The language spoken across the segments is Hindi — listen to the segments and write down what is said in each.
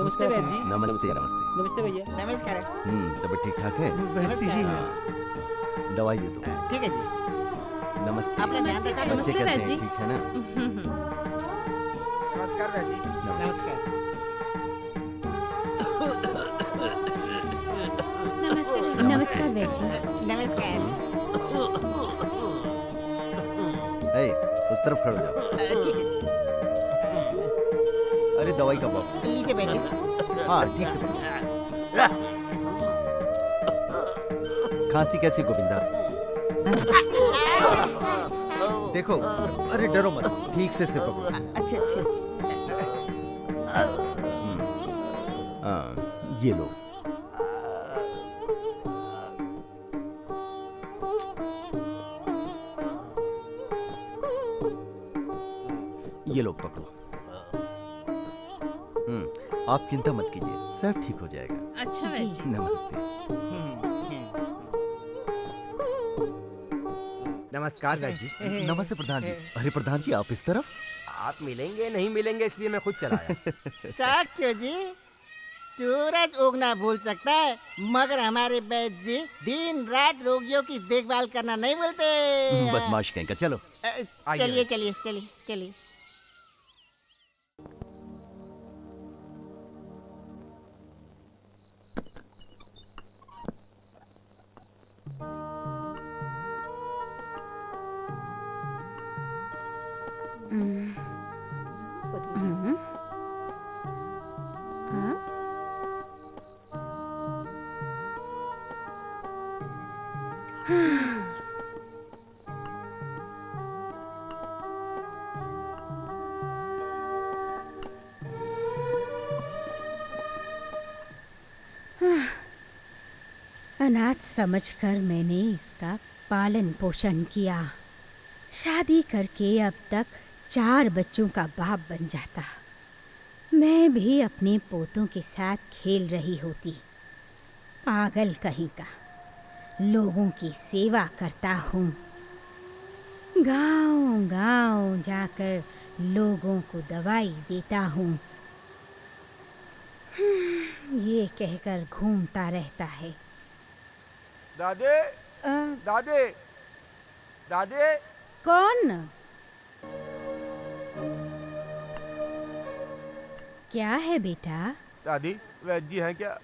नमस्ते भैया जी। नमस्ते नमस्ते। नमस्ते भैया। नमस्कार। तबीयत ठीक ठाक है? वैसे ही है। हाँ, दवाई दे दो। ठीक है जी। नमस्ते। अपना ध्यान रखा। बच्चे नमस्ते कैसे भैया हैं? जी। ठीक है ना? नमस्कार भैया जी। नमस्कार। नमस्ते भैया जी। नमस्कार वैद जी। नमस्कार। ए, उस तरफ खड़े हो जाओ। ठीक है जी। अरे दवाई का बॉक्स। लीजिए भैया हाँ ठीक से पकड़ो। खांसी कैसी गोविंदा? देखो, अरे डरो मत, ठीक से पकड़ो। अच्छा ठीक। हाँ, ये लो। ये लो पकड़ो। आप चिंता मत कीजिए, सब ठीक हो जाएगा। अच्छा भैया जी। नमस्ते। नमस्कार भैया जी। नमस्ते प्रधान जी। अरे प्रधान जी आप इस तरफ? आप मिलेंगे नहीं मिलेंगे इसलिए मैं खुद चला आया। शक क्यों जी? सूरज उगना भूल सकता है मगर हमारे वैद्य जी दिन रात रोगियों की देखभाल करना नहीं भूलते। बदमाश कहीं का। चलो चलिए चलिए चलिए चलिए। अनाथ समझकर मैंने इसका पालन पोषण किया। शादी करके अब तक 4 बच्चों का बाप बन जाता। मैं भी अपने पोतों के साथ खेल रही होती। पागल कहीं का। लोगों की सेवा करता हूँ। गांव-गांव जाकर लोगों को दवाई देता हूँ। ये कहकर घूमता रहता है। दादे, दादे, दादे। कौन? क्या है बेटा? दादी, वैद्य जी हैं क्या?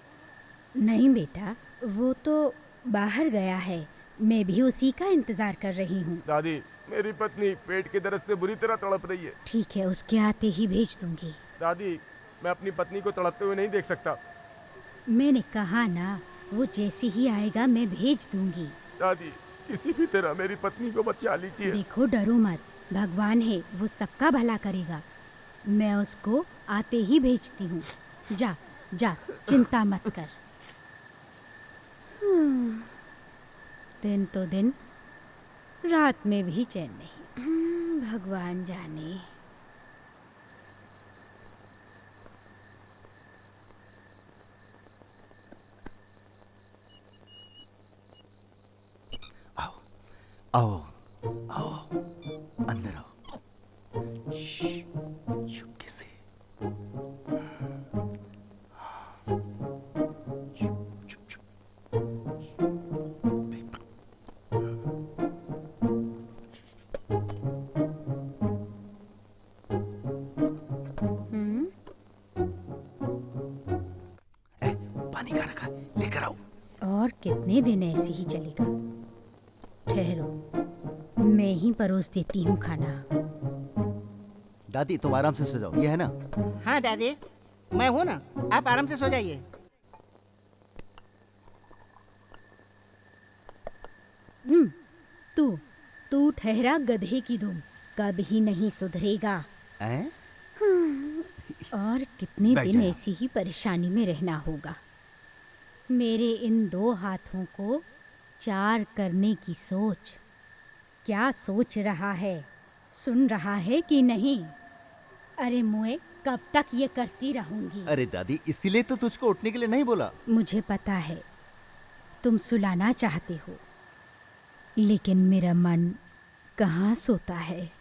नहीं बेटा, वो तो बाहर गया है। मैं भी उसी का इंतजार कर रही हूँ। दादी, मेरी पत्नी पेट के दर्द से बुरी तरह तड़प रही है। ठीक है, उसके आते ही भेज दूंगी। दादी, मैं अपनी पत्नी को तड़पते हुए नहीं देख सकता। मैंने कहा ना, वो जैसे ही आएगा मैं भेज दूंगी। दादी, किसी भी तरह मेरी पत्नी को बचा लीजिए। देखो डरो मत, भगवान है, वो सबका भला करेगा। मैं उसको आते ही भेजती हूँ। जा जा, चिंता मत कर। दिन तो दिन, रात में भी चैन नहीं। भगवान जाने। आओ आओ, अंदर आओ। चुपके से। चुप चुप। पानी का रखा, लेकर आओ। और कितने दिन ऐसे ही चलेगा? ठहरो, मैं ही परोस देती हूँ खाना। दादी तुम आराम से सो जाओ, ये है ना? हाँ दादी, मैं हूँ ना, आप आराम से सो जाइए। तू ठहरा गधे की दुम, कभी नहीं सुधरेगा। हैं? और कितने बैठ दिन जाओ। ऐसी ही परेशानी में रहना होगा। मेरे इन 2 हाथों को 4 करने की सोच। क्या सोच रहा है? सुन रहा है कि नहीं? अरे मुए, कब तक ये करती रहूंगी? अरे दादी, इसीलिए तो तुझको उठने के लिए नहीं बोला। मुझे पता है तुम सुलाना चाहते हो, लेकिन मेरा मन कहाँ सोता है।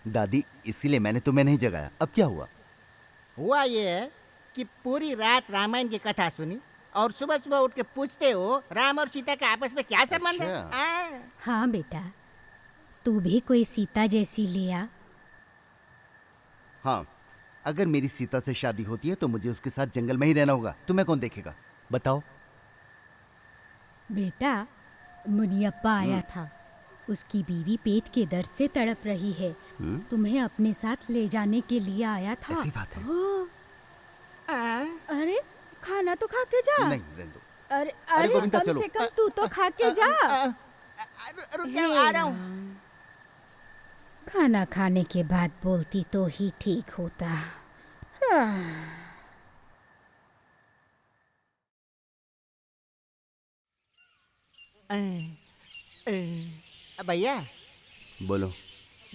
दादी, इसीलिए मैंने तुम्हें नहीं जगाया। अब क्या हुआ? हुआ ये है कि पूरी रात रामायण की कथा सुनी और सुबह सुबह उठ के पूछते हो राम और सीता का आपस में क्या संबंध है? अच्छा। हाँ बेटा, तू भी कोई सीता जैसी ले आ। हाँ, अगर मेरी सीता से शादी होती है तो मुझे उसके साथ जंगल में ही रहना होगा। तुम्हें कौन देखेगा बताओ? बेटा, मुनियप्पा आया था, उसकी बीवी पेट के दर्द से तड़प रही है, तुम्हें अपने साथ ले जाने के लिए आया था। ऐसी बात है? अरे खाना तो खा के जा। नहीं, रहने दो। अरे अरे अरे गोविंदा, कम चलो। से कम तू तो खा के जा। रुक जाओ, आ रहा हूँ। खाना खाने के बाद बोलती तो ही ठीक होता। भैया, बोलो।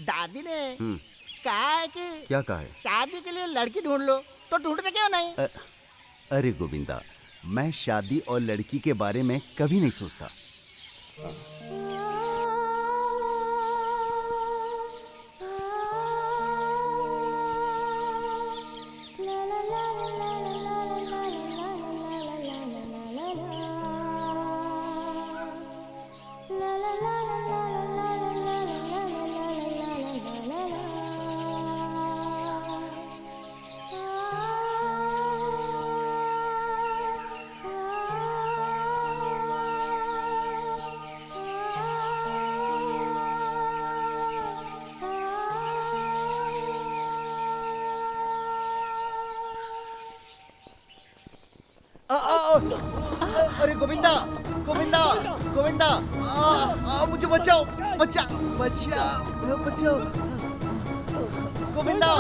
दादी ने हम्म, कहा है कि क्या कहा है? शादी के लिए लड़की ढूंढ लो, तो ढूंढते क्यों नहीं? अरे गोविंदा, मैं शादी और लड़की के बारे में कभी नहीं सोचता। अरे गोविंदा, गोविंदा, गोविंदा, मुझे बचाओ, बचाओ, बचाओ, बचाओ, गोविंदा।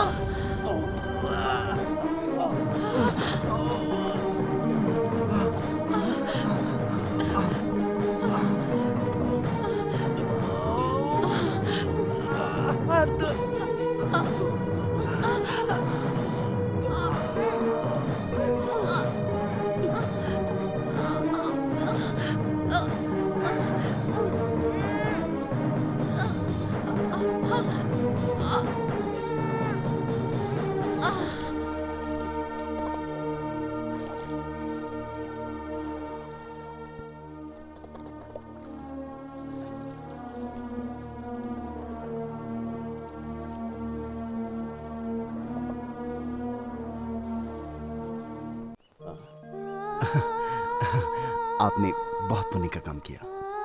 आपने बहुत पुण्य का काम किया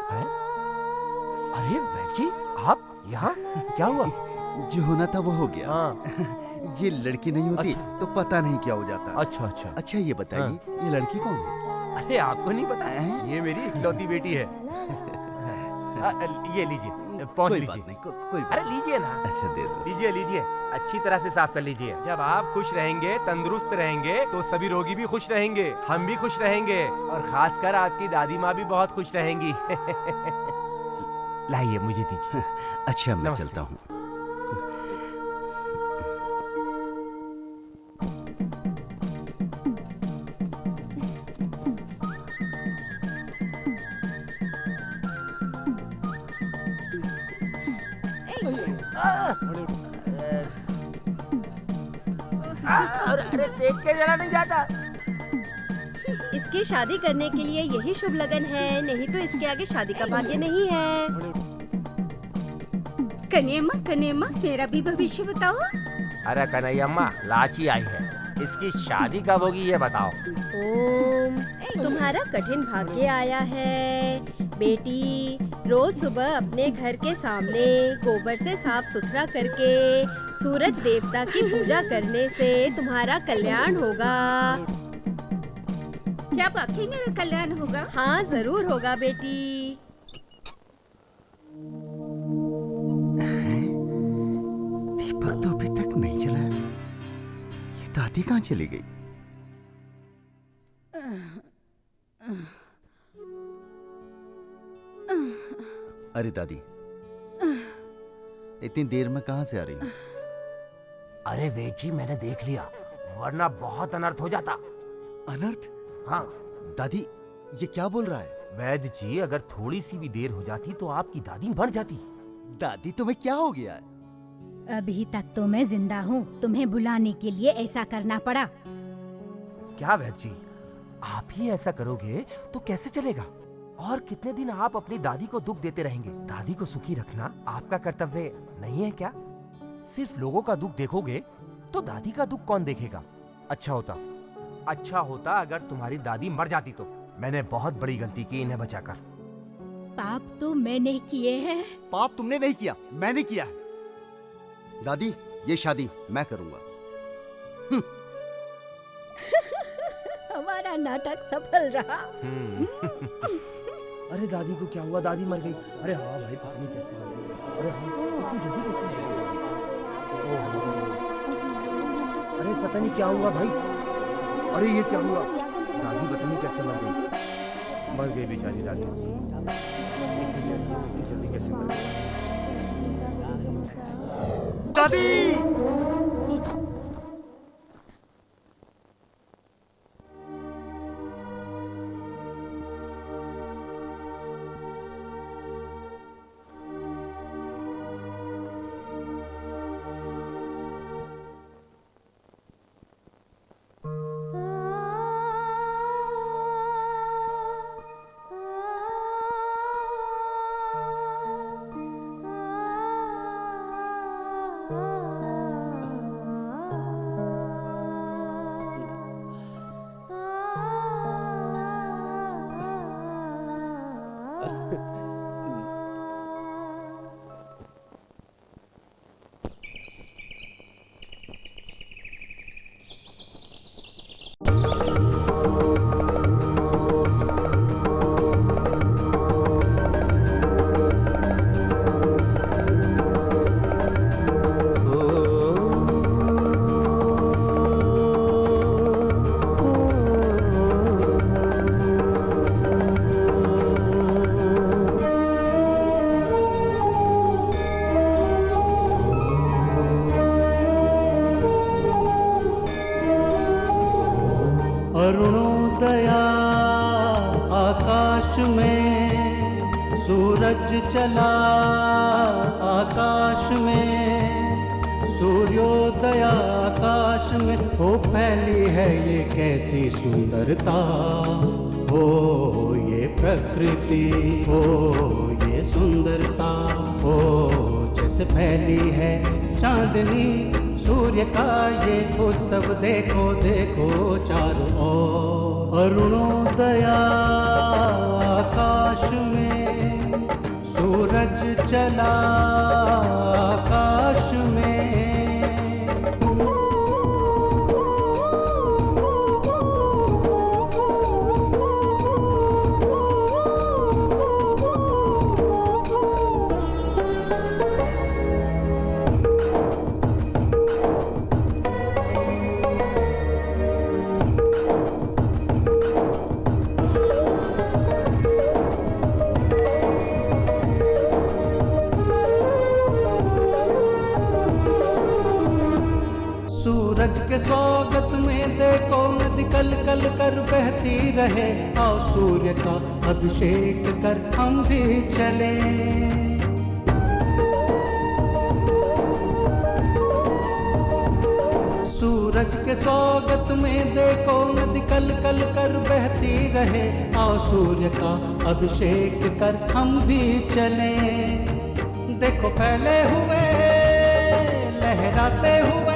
है? अरे वैद जी, आप यहाँ? क्या हुआ? जो होना था वो हो गया। हाँ। ये लड़की नहीं होती अच्छा। तो पता नहीं क्या हो जाता। अच्छा अच्छा। अच्छा ये बताइए, ये लड़की कौन है? अरे आपको नहीं पता? हैं? ये मेरी इकलौती बेटी है। ये लीजिए, पहुंच कोई लीजिए। बात नहीं, कोई बात। अरे लीजिए ना। अच्छा दे दो। लीजिए लीजिए, अच्छी तरह से साफ कर लीजिए। जब आप खुश रहेंगे, तंदुरुस्त रहेंगे, तो सभी रोगी भी खुश रहेंगे, हम भी खुश रहेंगे, और खासकर आपकी दादी माँ भी बहुत खुश रहेंगी। लाइए, मुझे दीजिए। अच्छा मैं नमस्ते। चलता हूँ। अरे देख के जरा नहीं जाता। इसकी शादी करने के लिए यही शुभ लगन है, नहीं तो इसके आगे शादी का भाग्य नहीं है। कन्हैया, मेरा भी भविष्य बताओ। अरे कन्हैया, लाची आई है, इसकी शादी कब होगी ये बताओ। ओम, तुम्हारा कठिन भाग्य आया है बेटी। रोज सुबह अपने घर के सामने गोबर से साफ सुथरा करके सूरज देवता की पूजा करने से तुम्हारा कल्याण होगा। क्या वाकई मेरा कल्याण होगा? हाँ जरूर होगा बेटी। दीपक तो अभी तक नहीं जला। ये दादी कहाँ चली गई? अरे दादी, इतनी देर में कहाँ से आ रही हो? अरे वेद जी, मैंने देख लिया, वरना बहुत अनर्थ हो जाता। अनर्थ? हाँ दादी, ये क्या बोल रहा है? वैद जी, अगर थोड़ी सी भी देर हो जाती तो आपकी दादी मर जाती। दादी तुम्हें क्या हो गया है? अभी तक तो मैं जिंदा हूँ, तुम्हें बुलाने के लिए ऐसा करना पड़ा। क्या वैद्य जी, आप ही ऐसा करोगे तो कैसे चलेगा? और कितने दिन आप अपनी दादी को दुख देते रहेंगे? दादी को सुखी रखना आपका कर्तव्य नहीं है क्या? सिर्फ लोगों का दुख देखोगे तो दादी का दुख कौन देखेगा? अच्छा होता अगर तुम्हारी दादी मर जाती तो। मैंने बहुत बड़ी गलती की इन्हें बचाकर। पाप तो मैंने किए हैं। पाप तुमने नहीं किया, मैंने किया है। दादी, ये शादी मैं करूंगा। हमारा नाटक सफल रहा। अरे दादी को क्या हुआ? दादी मर गई। अरे हाँ भाई, पता नहीं कैसे मर गई। अरे हाँ, इतनी जल्दी कैसे मर गई? ओहो, अरे पता नहीं क्या हुआ भाई। अरे ये क्या हुआ? दादी पता नहीं कैसे मर गई। मर गई बेचारी दादी। इतनी जल्दी कैसे मर गई? दादी! अरुणोदया आकाश में, सूरज चला आकाश में, सूर्योदया आकाश में, हो फैली है ये कैसी सुंदरता, हो ये प्रकृति, हो ये सुंदरता, हो जैसे फैली है चांदनी सूर्य का ये उत्सव, देखो देखो चारों ओर। अरुणोदया आकाश में, सूरज चला आकाश में। सूरज के स्वागत में देखो नदी कल कल कर बहती रहे, आओ सूर्य का अभिषेक कर हम भी चले। सूरज के स्वागत में देखो नदी कल कल कर बहती रहे, आओ सूर्य का अभिषेक कर हम भी चले। देखो फैले हुए लहराते हुए,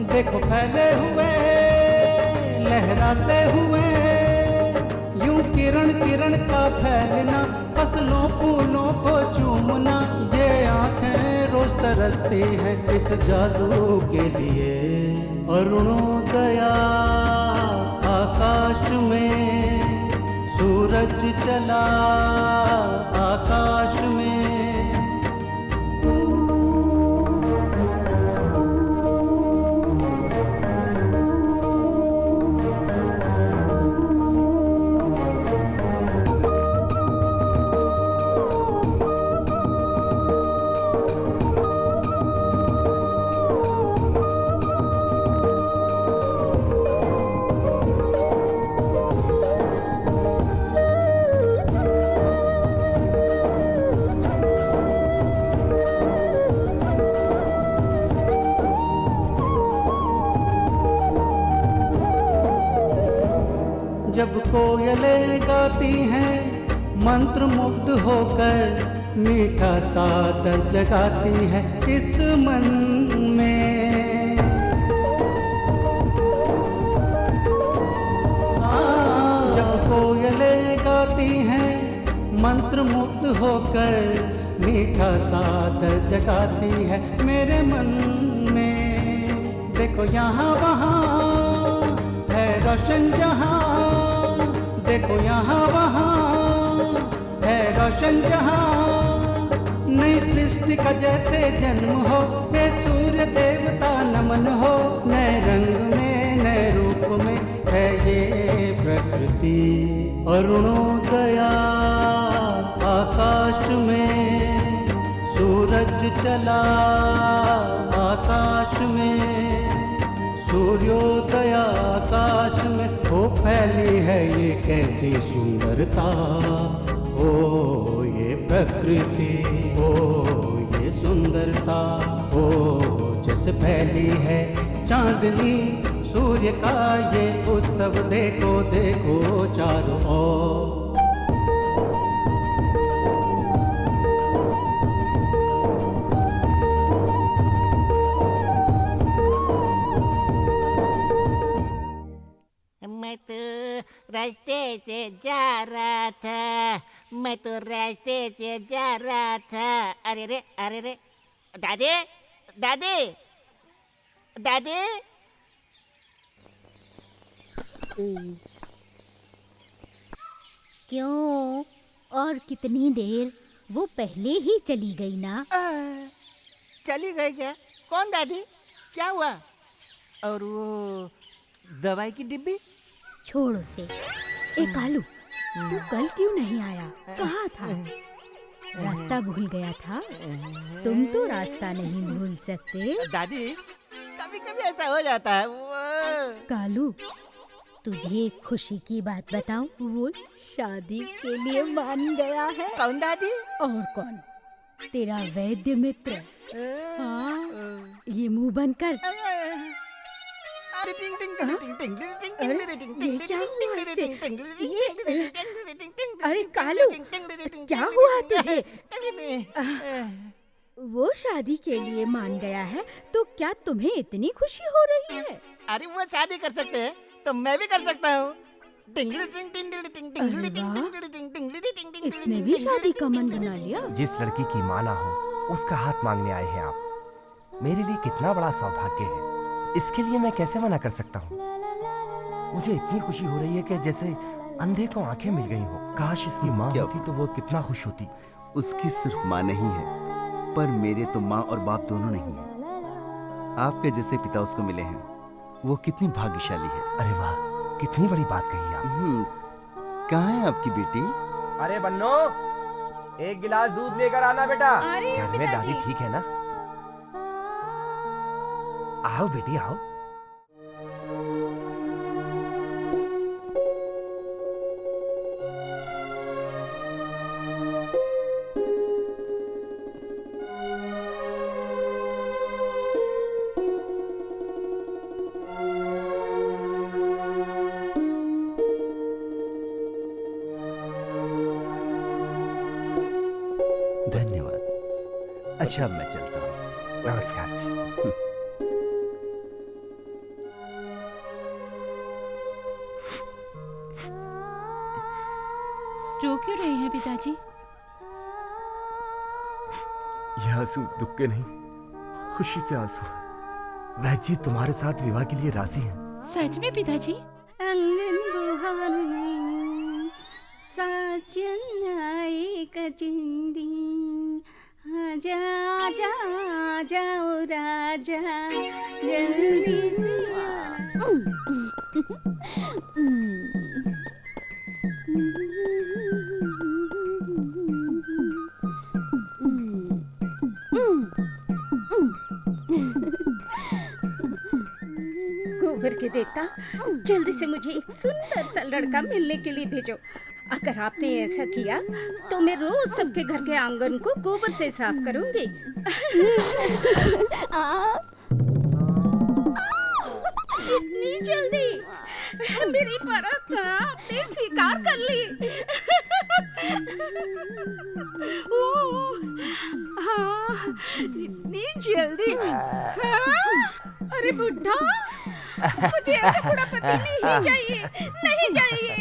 देखो फैले हुए लहराते हुए, यूं किरण किरण का फैलना, फसलों फूलों को चूमना, ये आंखें रोज तरसती हैं इस जादू के लिए। अरुणोदया आकाश में, सूरज चला आकाश में। कोयलें गाती हैं मंत्र मुग्ध होकर, मीठा सादर जगाती है इस मन में। जब कोयलें गाती हैं मंत्र मुग्ध होकर, मीठा सादर जगाती है मेरे मन में। देखो यहाँ वहाँ है रोशन जहाँ, देखो यहाँ वहाँ है रोशन जहाँ। नई सृष्टि का जैसे जन्म हो, ये सूर्य देवता नमन हो। नए रंग में नए रूप में है ये प्रकृति। अरुणोदया आकाश में, सूरज चला आकाश में, सूर्योदया आकाश में। हो फैली है ये कैसी सुंदरता, ओ ये प्रकृति, ओ ये सुंदरता। ओ जैसे फैली है चांदनी सूर्य का ये उत्सव, देखो देखो चारों ओर। मैं तो रास्ते से जा रहा था, मैं तो रास्ते से जा रहा था। अरे रे दादी दादी दादी। क्यों? और कितनी देर? वो पहले ही चली गई ना। चली गई क्या? कौन दादी? क्या हुआ? और वो दवाई की डिब्बी? छोड़ उसे। ए कालू, तू कल क्यों नहीं आया? कहाँ था? रास्ता भूल गया था? तुम तो रास्ता नहीं भूल सकते। दादी कभी कभी ऐसा हो जाता है। वो कालू, तुझे एक खुशी की बात बताऊं? वो शादी के लिए मान गया है। कौन दादी? और कौन? तेरा वैद्य मित्र। हाँ, ये मुंह बंद कर। ये क्या हुआ इसे? अरे कालू, क्या हुआ तुझे? वो शादी के लिए मान गया है तो क्या तुम्हें इतनी खुशी हो रही है? अरे वो शादी कर सकते हैं तो मैं भी कर सकता हूँ। इसने भी शादी का मन बना लिया। जिस लड़की की माँ ना हो उसका हाथ मांगने आए हैं आप। मेरे लिए कितना बड़ा सौभाग्य है, इसके लिए मैं कैसे मना कर सकता हूँ। मुझे इतनी खुशी हो रही है कि जैसे अंधे को आंखें मिल गई हो। काश इसकी माँ होती तो वो कितना खुश होती। उसकी सिर्फ माँ नहीं है, पर मेरे तो माँ और बाप दोनों नहीं है। आपके जैसे पिता उसको मिले हैं, वो कितनी भाग्यशाली है। अरे वाह, कितनी बड़ी बात कही आप। कहाँ है आपकी बेटी? अरे बन्नो, एक गिलास दूध लेकर आना बेटा। घर में दादी ठीक है ना? आओ बेटी आओ। धन्यवाद। अच्छा, अब मैं चलता हूँ। नमस्कार जी। रो क्यों रहे हैं पिताजी? ये आंसू दुख के नहीं, खुशी के आंसू हैं। वैद्य जी तुम्हारे साथ विवाह के लिए राजी हैं। सच में पिताजी? आंगन बुहार साजन आए कजिंदी, आजा आजा आजा ओ राजा जल्दी से। गोबर के देवता, जल्दी से मुझे एक सुंदर सा लड़का मिलने के लिए भेजो। अगर आपने ऐसा किया तो मैं रोज सबके घर के आंगन को गोबर से साफ करूंगी। इतनी जल्दी? मेरी परत का आपने स्वीकार कर ली। ओह, हाँ, इतनी जल्दी। हाँ? अरे बुढ़ा, मुझे ऐसा बुढ़ा पति नहीं चाहिए, नहीं चाहिए।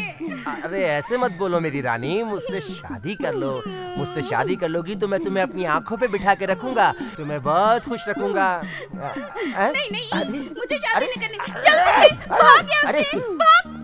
अरे ऐसे मत बोलो मेरी रानी, मुझसे शादी कर लो। मुझसे शादी कर लोगी तो मैं तुम्हें अपनी आंखों पे बिठा के रखूंगा, तुम्हें बहुत खुश रखूंगा। नहीं नहीं, मुझे शादी नहीं करनी। चल भाग यहाँ से, भाग।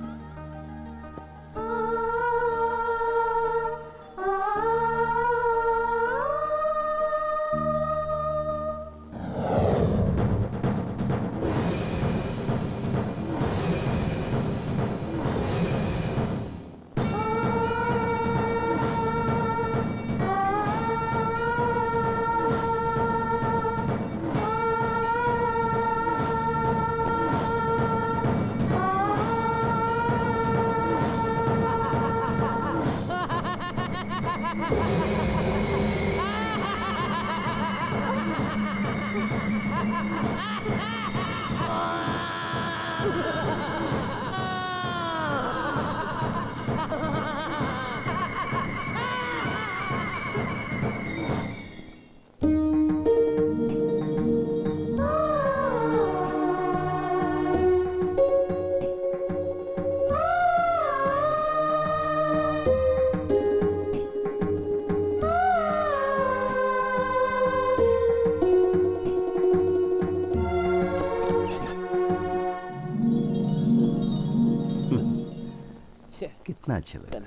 कितना अच्छा लगा।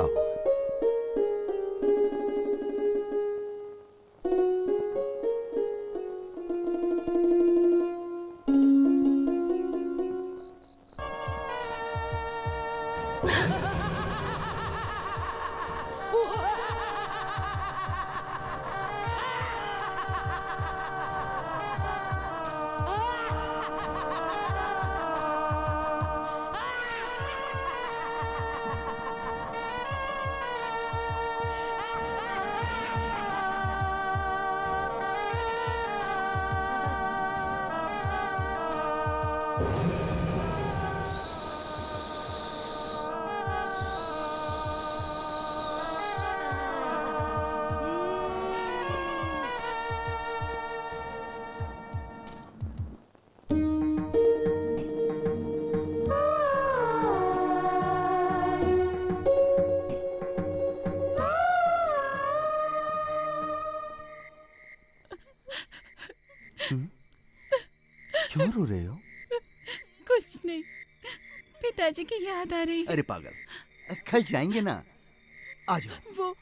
आओ। क्यों रो रहे हो? कुछ नहीं, पिताजी की याद आ रही है। अरे पागल, कल जाएंगे ना, आ जाओ। वो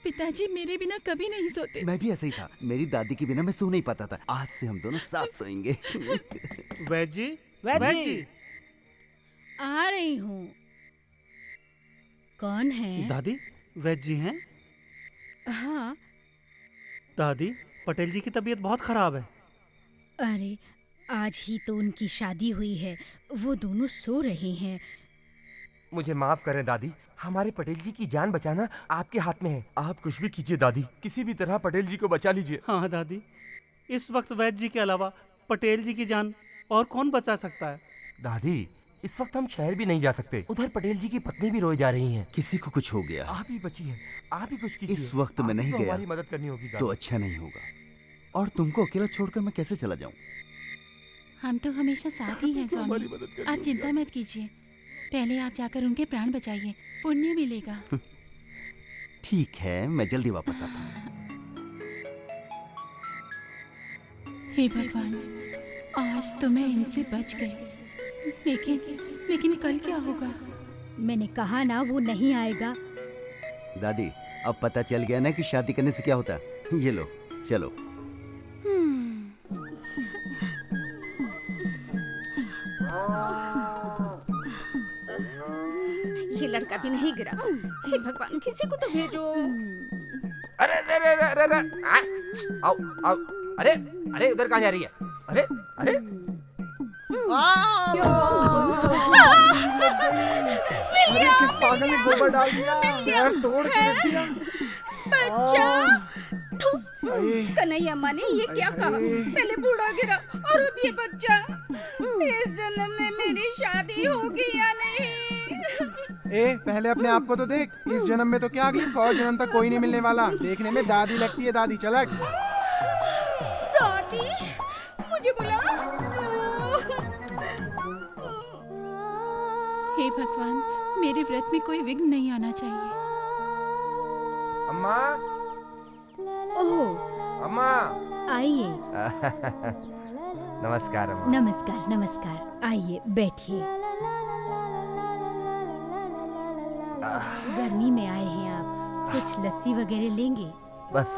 पिताजी मेरे बिना कभी नहीं सोते। मैं भी ऐसा ही था, मेरी दादी के बिना मैं सो नहीं पाता था। आज से हम दोनों साथ सोएंगे। वैद जी, आ रही हूँ। कौन है? दादी, वैद जी हैं? हाँ। दादी, पटेल जी की तबीयत बहुत खराब है। अरे आज ही तो उनकी शादी हुई है, वो दोनों सो रहे हैं। मुझे माफ करें दादी, हमारे पटेल जी की जान बचाना आपके हाथ में है। आप कुछ भी कीजिए दादी, किसी भी तरह पटेल जी को बचा लीजिए। हाँ दादी, इस वक्त वैद जी के अलावा पटेल जी की जान और कौन बचा सकता है? दादी, इस वक्त हम शहर भी नहीं जा सकते, उधर पटेल जी की पत्नी भी रोई जा रही हैं। किसी को कुछ हो गया, आप ही बचिए, आप ही कुछ कीजिए। इस वक्त मैं नहीं गया हमारी मदद करनी होगी तो अच्छा नहीं होगा। और तुमको अकेला छोड़कर मैं कैसे चला जाऊं? हम तो हमेशा साथ ही हैं स्वामी, आप चिंता मत कीजिए। पहले आप जाकर उनके प्राण बचाइए, पुण्य मिलेगा। ठीक है, मैं जल्दी वापस आता हूँ। हे भगवान, आज तो मैं इनसे बच गई, लेकिन कल क्या होगा? मैंने कहा ना वो नहीं आएगा। दादी, अब पता चल गया ना कि शादी करने से क्या होता है। ये लो, चलो। ये लड़का भी नहीं गिरा। हे भगवान, किसी को तो भेजो। अरे अरे अरे अरे अरे, आओ आओ, अरे अरे उधर कहाँ जा रही है? अरे अरे अरे किस पागल ने गोबर डाल दिया, पैर तोड़ के रख दिया। बच्चा, कन्हैया माँ ने ये क्या कहा? पहले बूढ़ा गिरा और अब ये बच्चा। इस जन्म में मेरी शादी होगी या नहीं? ए पहले अपने आप को तो देख। इस जन्म में तो क्या अगले 100 जन्म तक कोई नहीं मिलने वाला। देखने में दादी लगती है दादी। चल हट। दादी मुझे बुला। हे भगवान, मेरे व्रत में कोई विघ्न नहीं आना चाहिए। अम्मा, ओह अम्मा। आइए। नमस्कार अम्मा। नमस्कार नमस्कार, आइए बैठिए। गर्मी में आए हैं आप, कुछ लस्सी वगैरह लेंगे? बस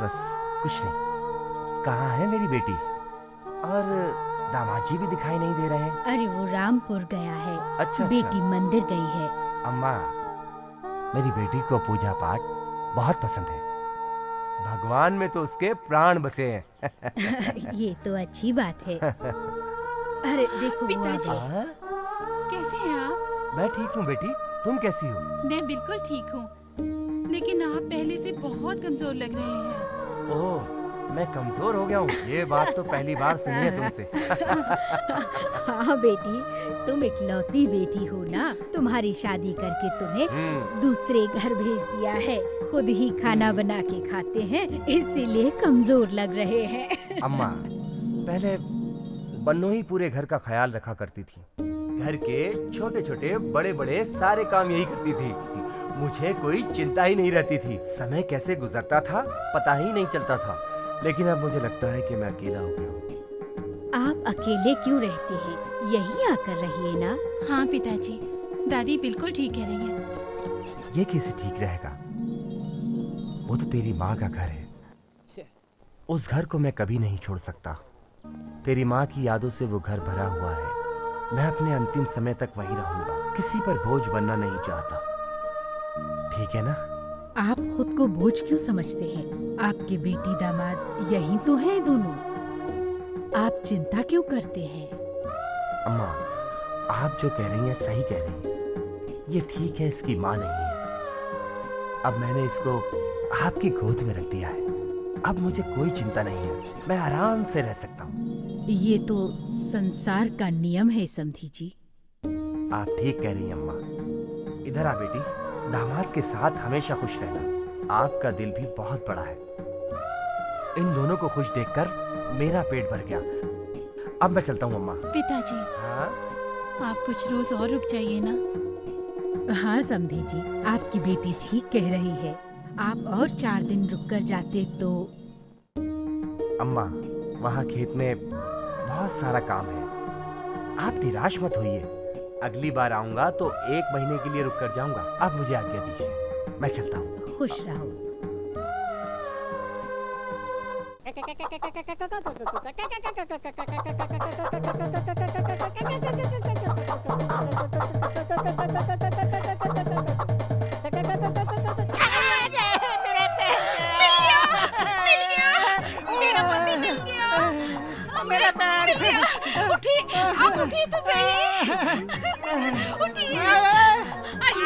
कुछ नहीं। कहाँ है मेरी बेटी? और दामाद जी भी दिखाई नहीं दे रहे हैं। अरे वो रामपुर गया है। अच्छा। बेटी मंदिर गई है। अम्मा, मेरी बेटी को पूजा पाठ बहुत पसंद है। भगवान में तो उसके प्राण बसे हैं। ये तो अच्छी बात है। अरे देखो वो आ पिताजी। गए। कैसे हैं आप? मैं ठीक हूँ बेटी, तुम कैसी हो? मैं बिल्कुल ठीक हूँ, लेकिन आप पहले से बहुत कमजोर लग रहे हैं। ओह, मैं कमजोर हो गया हूँ? ये बात तो पहली बार सुनी है तुमसे। हाँ बेटी, तुम इकलौती बेटी हो ना। तुम्हारी शादी करके तुम्हें दूसरे घर भेज दिया है। खुद ही खाना बना के खाते हैं, इसीलिए कमजोर लग रहे हैं। अम्मा, पहले बन्नो ही पूरे घर का ख्याल रखा करती थी। घर के छोटे छोटे बड़े बड़े सारे काम यही करती थी। मुझे कोई चिंता ही नहीं रहती थी। समय कैसे गुजरता था पता ही नहीं चलता था। लेकिन अब मुझे लगता है कि मैं अकेला हो गया हूँ। आप अकेले क्यों रहते हैं? यही आकर रहिए ना। हाँ पिताजी, दादी बिल्कुल ठीक कह रही है। ये कैसे ठीक रहेगा? वो तो तेरी माँ का घर है। उस घर को मैं कभी नहीं छोड़ सकता। तेरी माँ की यादों से वो घर भरा हुआ है। मैं अपने अंतिम समय तक वहीं रहूंगा। किसी पर बोझ बनना नहीं चाहता। ठीक है ना? आप खुद को बोझ क्यों समझते हैं? आपके बेटी दामाद यही तो हैं दोनों। आप चिंता क्यों करते हैं? अम्मा, आप जो कह रही हैं सही कह रही हैं। ये ठीक है, इसकी माँ नहीं है। अब मैंने इसको आपकी गोद में रख दिया है। अब मुझे कोई चिंता नहीं है। मैं आराम से रह सकता हूँ। ये तो संसार का नियम है समधी जी। आप ठीक कह रही हैं अम्मा। इधर आ बेटी, दामाद के साथ हमेशा खुश रहना। आपका दिल भी बहुत बड़ा है। इन दोनों को खुश देखकर मेरा पेट भर गया। अब मैं चलता हूँ अम्मा। पिताजी, हाँ? आप कुछ रोज और रुक जाइए ना। हाँ समधी जी, आपकी बेटी ठीक कह रही है। आप और 4 दिन रुक कर जाते तो। अम्मा, वहाँ खेत में बहुत सारा काम है। आप निराश मत होइए। अगली बार आऊंगा तो 1 महीने के लिए रुक कर जाऊंगा। अब मुझे आज्ञा दीजिए, मैं चलता हूँ। खुश रहो। मेरा पैर उठिए, आप उठिए तो सही। उठिए।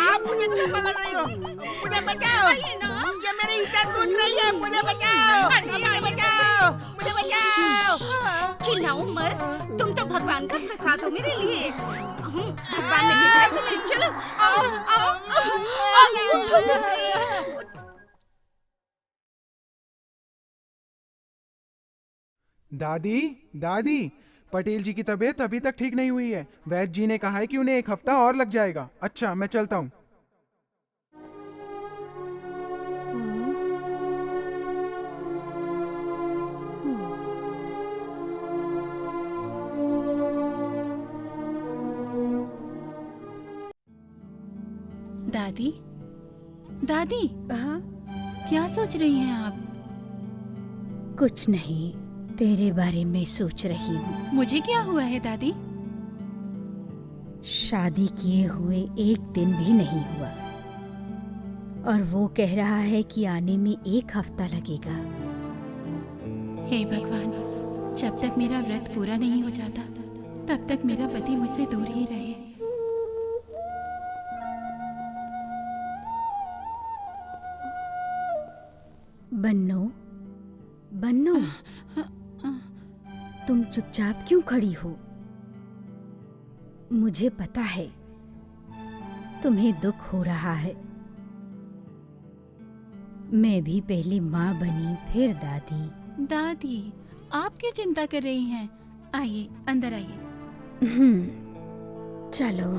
आप मुझे क्यों पकड़ रही हो? मुझे बचाओ। आइए ना। ये मेरी इज्जत लूट रही है। मुझे बचाओ। मुझे बचाओ। मुझे बचाओ। चिल्लाओ मत, तुम तो भगवान का प्रसाद हो मेरे लिए। भगवान ने भेजा है तुम्हें। चलो आओ आओ आओ, उठो तो सही। दादी दादी, पटेल जी की तबीयत अभी तक ठीक नहीं हुई है। वैद्य जी ने कहा है कि उन्हें 1 हफ्ता और लग जाएगा। अच्छा, मैं चलता हूँ। दादी, दादी, हाँ? क्या सोच रही हैं आप? कुछ नहीं, तेरे बारे में सोच रही हूँ। मुझे क्या हुआ है दादी? शादी किए हुए 1 दिन भी नहीं हुआ और वो कह रहा है कि आने में 1 हफ्ता लगेगा। हे भगवान, जब तक मेरा व्रत पूरा नहीं हो जाता तब तक मेरा पति मुझसे दूर ही रहे। बन्नो, बन्नो, चुपचाप क्यों खड़ी हो? मुझे पता है तुम्हें दुख हो रहा है। मैं भी पहले माँ बनी, फिर दादी। दादी, आप क्यों चिंता कर रही हैं? आइए, अंदर आइए। चलो।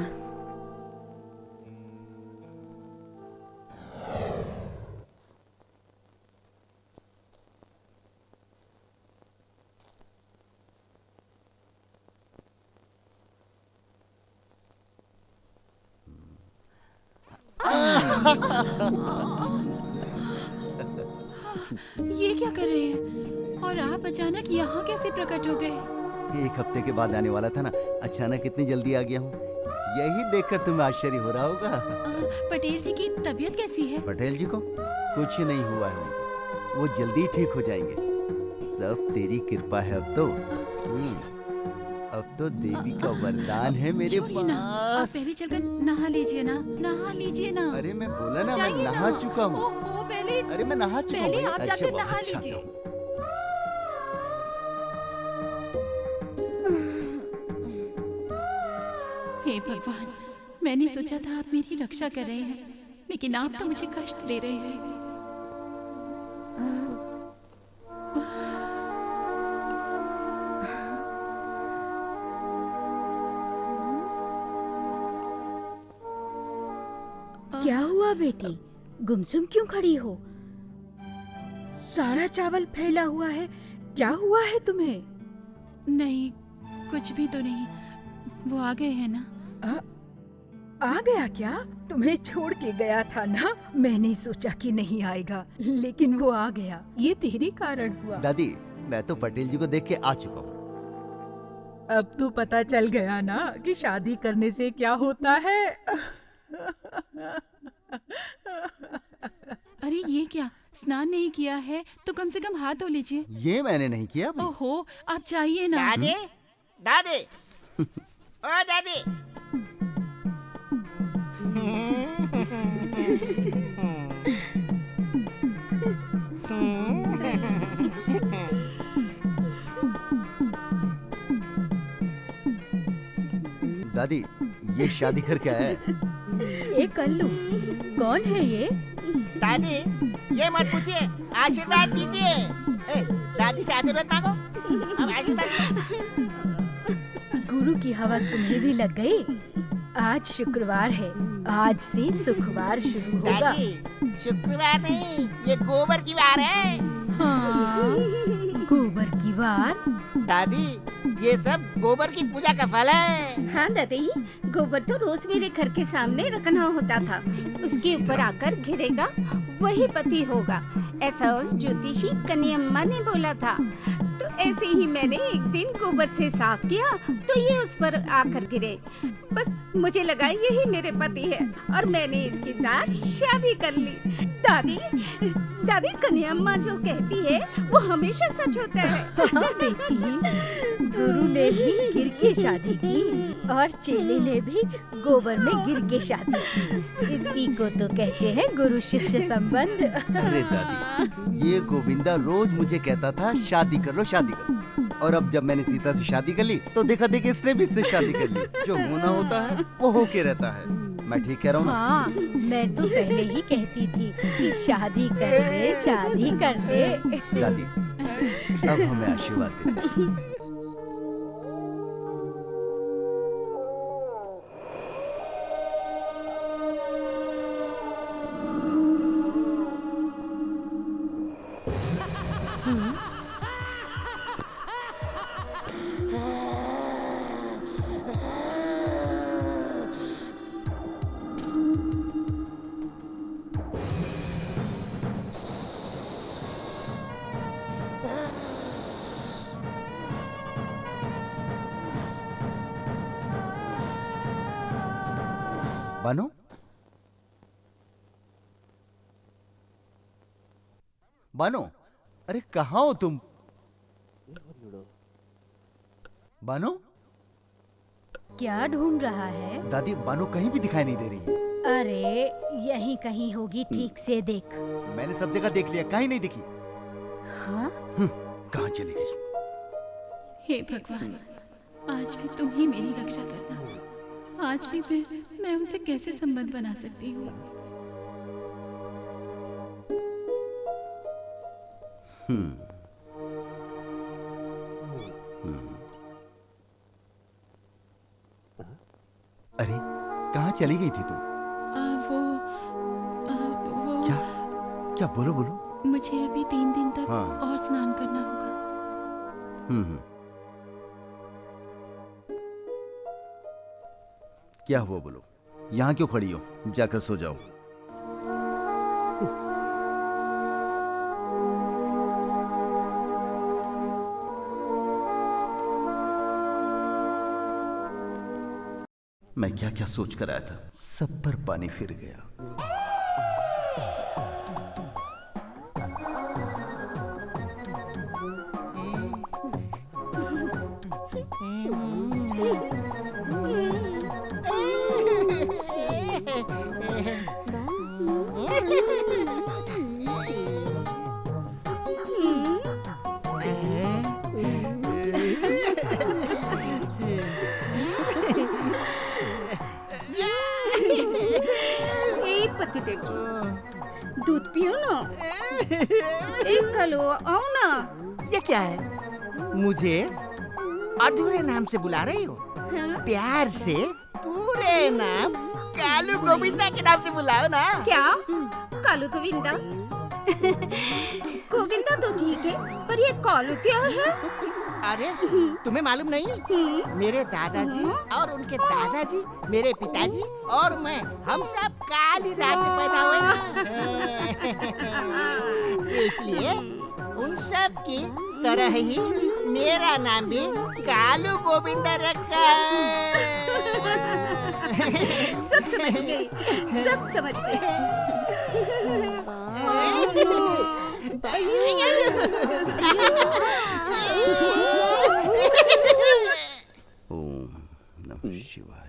ये क्या कर रहे हैं? और आप अचानक यहाँ कैसे प्रकट हो गए? 1 हफ्ते के बाद आने वाला था ना, अचानक इतनी जल्दी आ गया हूँ। यही देखकर तुम्हें आश्चर्य हो रहा होगा। पटेल जी की तबीयत कैसी है? पटेल जी को कुछ नहीं हुआ है, वो जल्दी ठीक हो जाएंगे। सब तेरी कृपा है अब तो। अब तो देवी का वरदान है मेरे छोड़िए ना, आप पास। पहले चलकर नहा लीजिए ना, नहा लीजिए ना। अरे मैं बोला ना, मैं जाइए नहा ना। चुका हूँ। ओहो, पहले अरे मैं नहा चुका हूँ। पहले आप अच्छा, जाकर बहुत नहा अच्छा लीजिए। था। हे भगवान, मैंने सोचा था आप मेरी रक्षा कर रहे हैं, लेकिन आप तो मुझे कष्ट दे रहे हैं। क्या हुआ बेटी? गुमसुम क्यों खड़ी हो? सारा चावल फैला हुआ है। क्या हुआ है तुम्हें? नहीं, कुछ भी तो नहीं। वो आ गए हैं ना? आ गया क्या? तुम्हें छोड़ के गया था ना। मैंने सोचा कि नहीं आएगा, लेकिन वो आ गया। ये तेरे कारण हुआ। दादी, मैं तो पटेल जी को देख के आ चुका हूँ। अब तो पता चल गया ना कि शादी करने से क्या होता है। अरे ये क्या, स्नान नहीं किया है तो कम से कम हाथ धो लीजिए। ये मैंने नहीं किया भाई। ओहो, आप चाहिए ना। दादी, दादी, ओ दादी। दादी, ये शादी कर क्या है? ए कल्लू, कौन है ये? दादी, ये मत पूछिए, आशीर्वाद दीजिए। ए, दादी से आशीर्वाद मांगो। अब आशीर्वाद। गुरु की हवा तुम्हें भी लग गई। आज शुक्रवार है, आज से सुखवार शुरू होगा। दादी, शुक्रवार नहीं, ये गोबर की वार है। हाँ, गोबर की वार। दादी, ये सब गोबर की पूजा का फल है। हाँ दादी, गोबर तो रोज मेरे घर के सामने रखना होता था। उसके ऊपर आकर गिरेगा, वही पति होगा, ऐसा उस ज्योतिषी कन्यम्मा ने बोला था। तो ऐसे ही मैंने एक दिन गोबर से साफ किया तो ये उस पर आकर गिरे। बस मुझे लगा यही मेरे पति है और मैंने इसके साथ शादी कर ली। दादी, दादी, कन्यम्मा जो कहती है वो हमेशा सच होता है। हाँ बेटी, गुरु ने भी गिर के शादी की और चेले ने भी गोबर में गिर के शादी की। इसी को तो कहते हैं गुरु शिष्य संबंध। अरे दादी, ये गोविंदा रोज मुझे कहता था शादी कर लो, शादी कर लो। और अब जब मैंने सीता से शादी कर ली तो देखा देखी इसने भी इससे शादी कर ली। जो होना होता है वो होके रहता है। मैं ठीक कह रहा हूँ ना? हाँ, मैं तो पहले ही कहती थी कि शादी कर ले, शादी कर ले। दादी, अब हमें आशीर्वाद दे। बानो, बानो, अरे कहाँ हो तुम? बानो, क्या ढूंढ रहा है? दादी, बानो कहीं भी दिखाई नहीं दे रही है। अरे यहीं कहीं होगी, ठीक से देख। मैंने सब जगह देख लिया, कहीं नहीं दिखी। हाँ? कहाँ चली गई? हे भगवान, आज भी तुम ही मेरी रक्षा करना। आज भी मैं उनसे कैसे संबंध बना सकती हूँ? अरे कहाँ चली गई थी तुम? वो क्या क्या बोलो बोलो। मुझे अभी 3 दिन तक हाँ। और स्नान करना होगा। क्या हुआ बोलो। यहाँ क्यों खड़ी हो? जाकर सो जाओ। मैं क्या क्या सोच कर आया था, सब पर पानी फिर गया। पतिदेव जी, दूध पियो ना। एक कलो आओ ना। ये क्या है? मुझे अधूरे नाम से बुला रही हो? हाँ? प्यार से पूरे नाम कालू गोविंदा के नाम से बुलाओ ना। क्या? कालू गोविंदा? गोविंदा तो ठीक है, पर ये कालू क्या है? अरे तुम्हें मालूम नहीं? मेरे दादाजी और उनके दादाजी, मेरे पिताजी और मैं, हम सब काली रात में पैदा हुए ना। इसलिए उन सब की तरह ही मेरा नाम भी कालू गोविंदा रखा है। सब समझ गई, सब समझ ओम नमः शिवाय।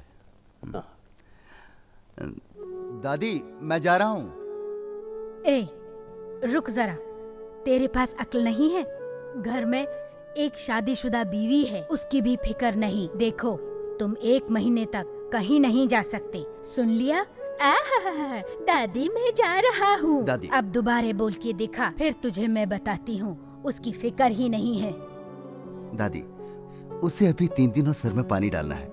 दादी मैं जा रहा हूँ। ए, रुक जरा। तेरे पास अक्ल नहीं है? घर में एक शादीशुदा बीवी है, उसकी भी फिक्र नहीं। देखो, तुम 1 महीने तक कहीं नहीं जा सकते, सुन लिया? दादी मैं जा रहा हूँ। दादी अब दोबारा बोल के देखा, फिर तुझे मैं बताती हूँ। उसकी फिक्र ही नहीं है। दादी, उसे अभी 3 दिन और सर में पानी डालना है।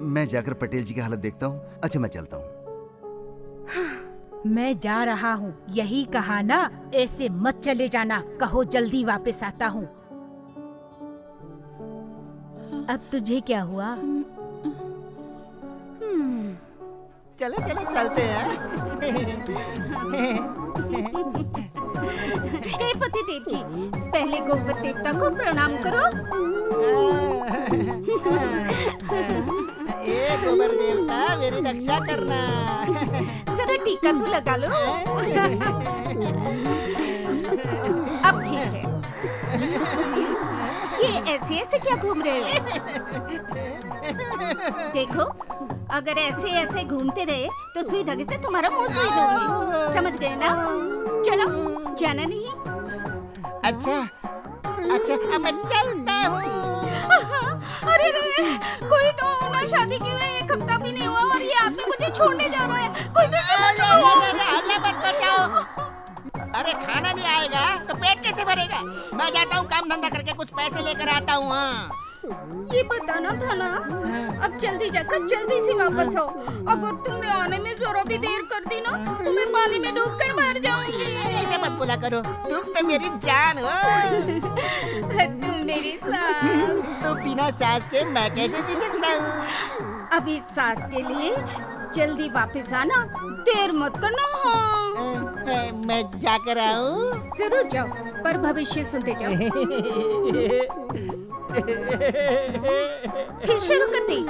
मैं जाकर पटेल जी की हालत देखता हूँ। अच्छा मैं चलता हूँ। मैं जा रहा हूँ, यही कहा ना? ऐसे मत चले जाना, कहो जल्दी वापस आता हूँ। अब तुझे क्या हुआ? चलो चलो चलते हैं। हे पतिदेव जी, पहले गोबर देवता को प्रणाम करो। ए गोबर देवता, मेरी रक्षा करना। जरा टीका तो लगा लो। अब ठीक है। ये ऐसे ऐसे क्या घूम रहे हो? देखो, अगर ऐसे ऐसे घूमते रहे तो सुई धागे से तुम्हारा मुंह सुई दूंगी। समझ गए ना? चलो, जाना नहीं? अच्छा अच्छा, अब मैं चलता हूँ। अरे रे, कोई तो ना शादी के हुए 1 हफ्ता भी नहीं हुआ और ये आदमी मुझे छोड़ने जा रहा है। कोई तो हल्ला मत बचाओ। अरे खाना नहीं आएगा तो पेट कैसे भरेगा? मैं जाता हूँ, काम धंधा करके कुछ पैसे लेकर आता हूँ। हाँ, ये बताना था ना। अब जल्दी जाकर जल्दी से वापस आओ। अगर तुमने आने में जरा भी देर कर दी ना तो मैं पानी में डूबकर मर जाऊंगी। ऐसे मत बोला करो, तुम तो मेरी जान हो। तुम मेरी सास। तो बिना सास के मैं कैसे जी सकता हूँ? अब इस सास के लिए जल्दी वापस आना, देर मत करना। हाँ, मैं जाकर आऊँ? जरूर जाओ, पर भविष्य सुनते जाओ। फिर शुरू कर दी।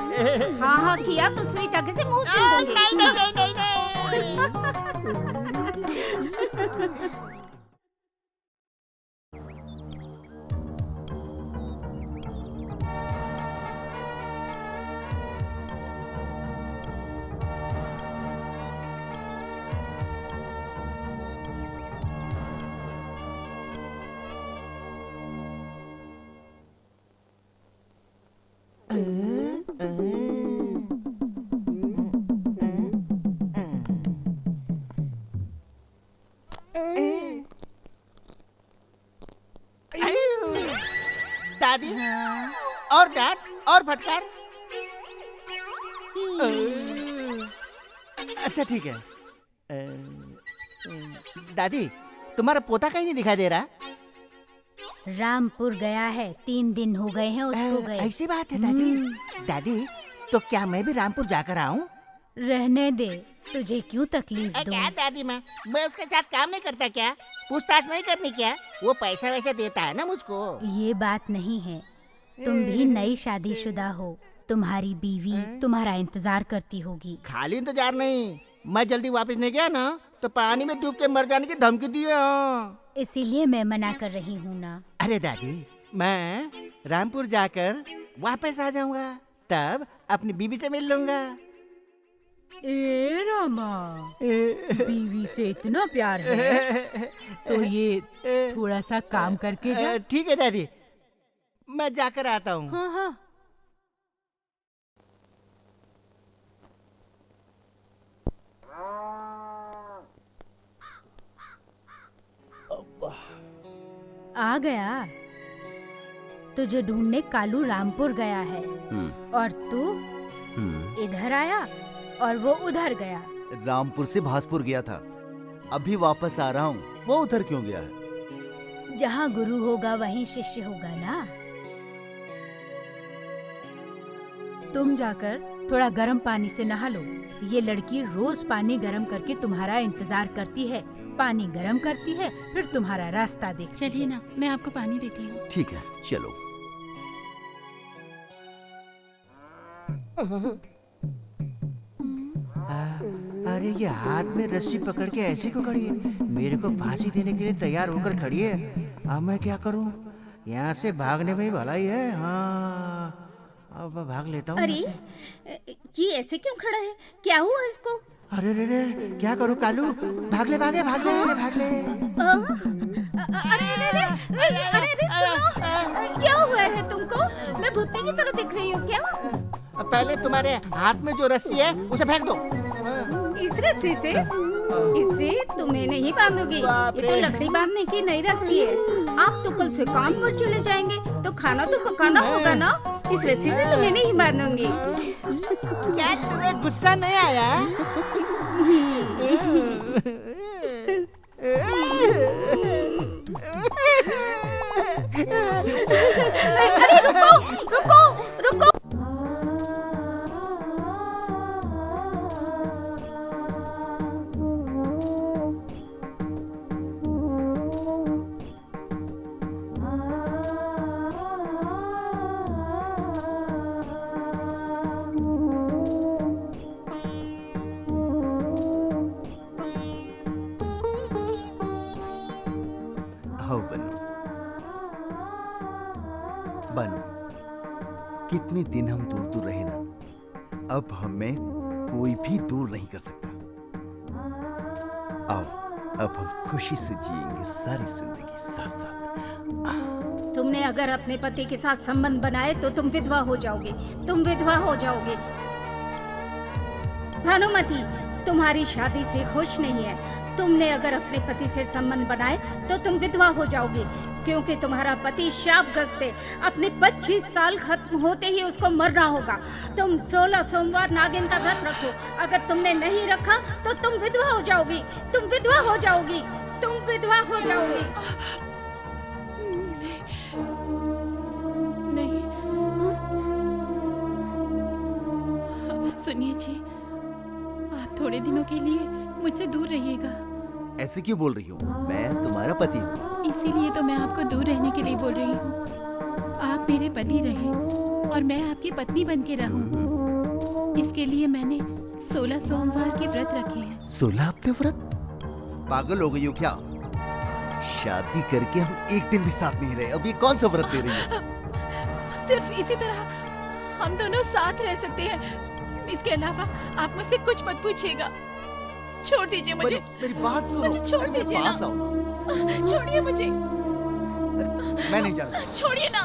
हाँ हाँ किया तो सुई धागे से मुंह सिल दूंगी। नहीं नहीं नहीं नहीं। फटकार। अच्छा ठीक है। दादी, तुम्हारा पोता कहीं नहीं दिखाई दे रहा। रामपुर गया है, 3 दिन हो गए हैं उसको गए। ऐसी बात है दादी। दादी, तो क्या मैं भी रामपुर जाकर आऊं? रहने दे, तुझे क्यों तकलीफ दूं? क्या दादी, मैं उसके साथ काम नहीं करता क्या? पूछताछ नहीं करनी क्या? वो पैसा वैसा देता है ना मुझको। ये बात नहीं है, तुम भी नई शादीशुदा हो, तुम्हारी बीवी तुम्हारा इंतजार करती होगी। खाली इंतजार नहीं, मैं जल्दी वापस नहीं गया ना तो पानी में डूब के मर जाने की धमकी दी है। इसीलिए मैं मना कर रही हूँ ना। अरे दादी, मैं रामपुर जाकर वापस आ जाऊंगा, तब अपनी बीवी से मिल लूंगा। ए रामा, बीवी से इतना प्यार है तो ये थोड़ा सा काम करके जा। ठीक है दादी, मैं जाकर आता हूँ। हाँ हाँ। आ गया। तुझे ढूंढने कालू रामपुर गया है और तू इधर आया और वो उधर गया। रामपुर से भासपुर गया था, अभी वापस आ रहा हूँ। वो उधर क्यों गया है? जहाँ गुरु होगा वहीं शिष्य होगा ना। तुम जाकर थोड़ा गर्म पानी से नहा लो। ये लड़की रोज पानी गर्म करके तुम्हारा इंतजार करती है, पानी गर्म करती है, फिर तुम्हारा रास्ता देखती है। चलिए ना, मैं आपको पानी देती हूँ। ठीक है, चलो। अरे ये हाथ में रस्सी पकड़ के ऐसे क्यों खड़ी है? मेरे को फांसी देने के लिए तैयार होकर खड़ी है। अब मैं क्या करूं? यहाँ से भागने में ही भलाई है। हाँ, अब मैं भाग लेता हूँ। अरे ये ऐसे क्यों खड़ा है? क्या हुआ इसको? अरे रे रे, क्या करूं कालू? भाग ले भाग ले भाग ले भाग ले। अरे सुनो, क्या हुआ है तुमको? मैं भूतनी की तरह दिख रही हूँ क्या? पहले तुम्हारे हाथ में जो रस्सी है उसे फेंक दो। इस रस्सी से? इससे तुम्हें नहीं बांधूंगी, ये तो लकड़ी बांधने की नई रस्सी है। आप तो कल से काम पर चले जाएंगे तो खाना तो पकाना होगा ना, इस रस्सी से तुम्हें नहीं बांधूंगी। क्या तुम्हें गुस्सा नहीं आया? अरे रुको रुको रुको। बनो, कितने दिन हम दूर दूर रहे ना, अब हमें कोई भी दूर नहीं कर सकता। आओ, अब हम खुशी से जिएंगे सारी जिंदगी साथ साथ। तुमने अगर अपने पति के साथ संबंध बनाए तो तुम विधवा हो जाओगे, तुम विधवा हो जाओगे। भानुमति तुम्हारी शादी से खुश नहीं है। तुमने अगर अपने पति से संबंध बनाए तो तुम विधवा हो जाओगे, क्योंकि तुम्हारा पति शापग्रस्त है। अपने 25 साल खत्म होते ही उसको मरना होगा। तुम 16 सोमवार नागिन का व्रत रखो। अगर तुमने नहीं रखा तो तुम विधवा हो जाओगी, तुम विधवा हो जाओगी, तुम विधवा हो जाओगी। नहीं, सुनिए जी, आप थोड़े दिनों के लिए मुझसे दूर रहिएगा। ऐसे क्यों बोल रही हो? मैं तुम्हारा पति हूँ। इसीलिए तो मैं आपको दूर रहने के लिए बोल रही हूँ। आप मेरे पति रहे और मैं आपकी पत्नी बन के रहूं। इसके लिए मैंने 16 सोमवार के व्रत रखे हैं। 16 हफ्ते व्रत? पागल हो गई हो क्या? शादी करके हम एक दिन भी साथ नहीं रहे, अब ये कौन सा व्रत दे रही है? सिर्फ इसी तरह हम दोनों साथ रह सकते हैं। इसके अलावा आप मुझसे कुछ मत पूछिएगा। छोड़ दीजिए मुझे। मेरी बात सुनो। मुझे छोड़ दीजिए ना। छोड़िए मुझे। मैं नहीं जाना। छोड़िए ना।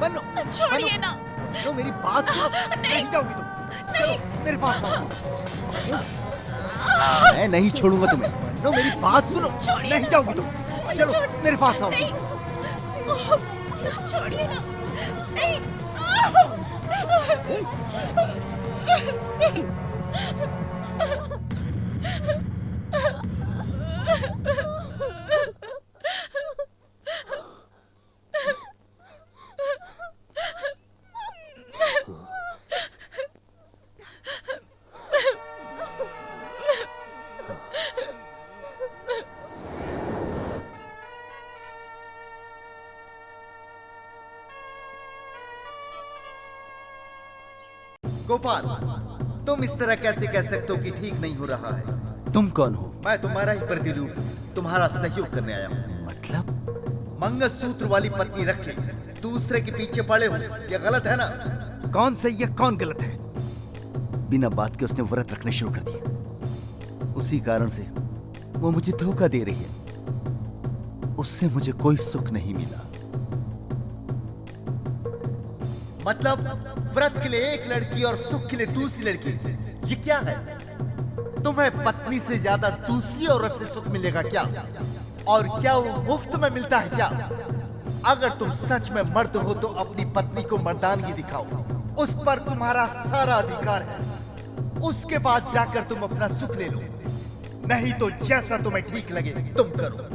बनो। छोड़िए ना। नो, मेरी बात सुनो। नहीं जाओगी तुम। नहीं। मेरे पास आओ। मैं नहीं छोड़ूंगा तुम्हें। नो, मेरी बात सुनो। नहीं जाओगी तुम। चलो मेरे पास आओ। छोड़िए ना। नहीं। गोपाल, तुम इस तरह कैसे कह सकते हो कि ठीक नहीं हो रहा है? तुम कौन हो? मैं तुम्हारा ही प्रतिरूप, तुम्हारा सहयोग करने आया हूँ। मतलब? मंगलसूत्र वाली पत्नी रख के दूसरे के पीछे पड़े हो, ये गलत है ना? कौन सही है कौन गलत है? बिना बात के उसने व्रत रखने शुरू कर दिए। उसी कारण से वो मुझे धोखा दे रही है। उससे मुझे कोई सुख नहीं मिला। मतलब व्रत के लिए एक लड़की और सुख के लिए दूसरी लड़की, ये क्या है? तुम्हें पत्नी से ज्यादा दूसरी औरत से सुख मिलेगा क्या? और क्या वो मुफ्त में मिलता है क्या? अगर तुम सच में मर्द हो तो अपनी पत्नी को मर्दानगी दिखाओ, उस पर तुम्हारा सारा अधिकार है। उसके बाद जाकर तुम अपना सुख ले लो, नहीं तो जैसा तुम्हें ठीक लगे तुम करो।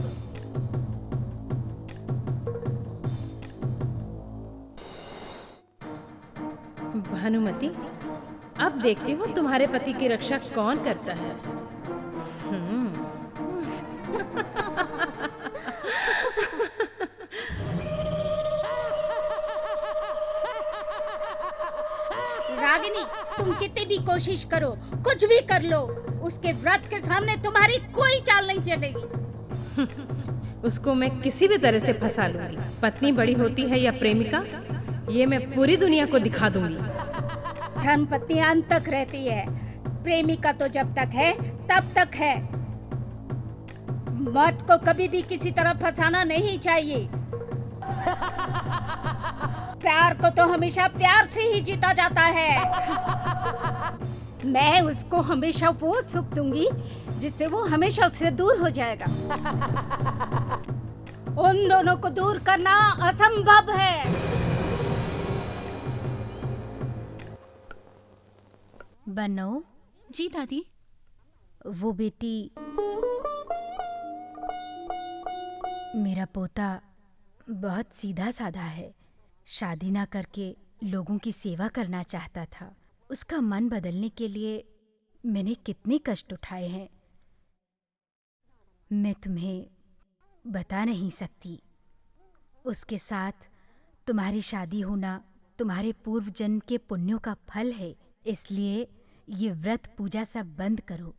भानुमति, अब देखती हो तुम्हारे पति की रक्षा कौन करता है। रागिनी, तुम कितनी भी कोशिश करो, कुछ भी कर लो, उसके व्रत के सामने तुम्हारी कोई चाल नहीं चलेगी। उसको मैं किसी भी तरह से फंसा लूंगी। पत्नी बड़ी होती है या प्रेमिका, ये मैं पूरी दुनिया को दिखा दूंगी। धर्म पत्नी अंत तक रहती है, प्रेमिका तो जब तक है तब तक है। मर्द को कभी भी किसी तरह फंसाना नहीं चाहिए। प्यार को तो हमेशा प्यार से ही जीता जाता है। मैं उसको हमेशा वो सुख दूंगी जिससे वो हमेशा उससे दूर हो जाएगा। उन दोनों को दूर करना असंभव है। बनो, जी दादी। वो बेटी, मेरा पोता बहुत सीधा साधा है। शादी ना करके लोगों की सेवा करना चाहता था। उसका मन बदलने के लिए मैंने कितने कष्ट उठाए हैं, मैं तुम्हें बता नहीं सकती। उसके साथ तुम्हारी शादी होना तुम्हारे पूर्व जन्म के पुण्यों का फल है। इसलिए ये व्रत पूजा सब बंद करो।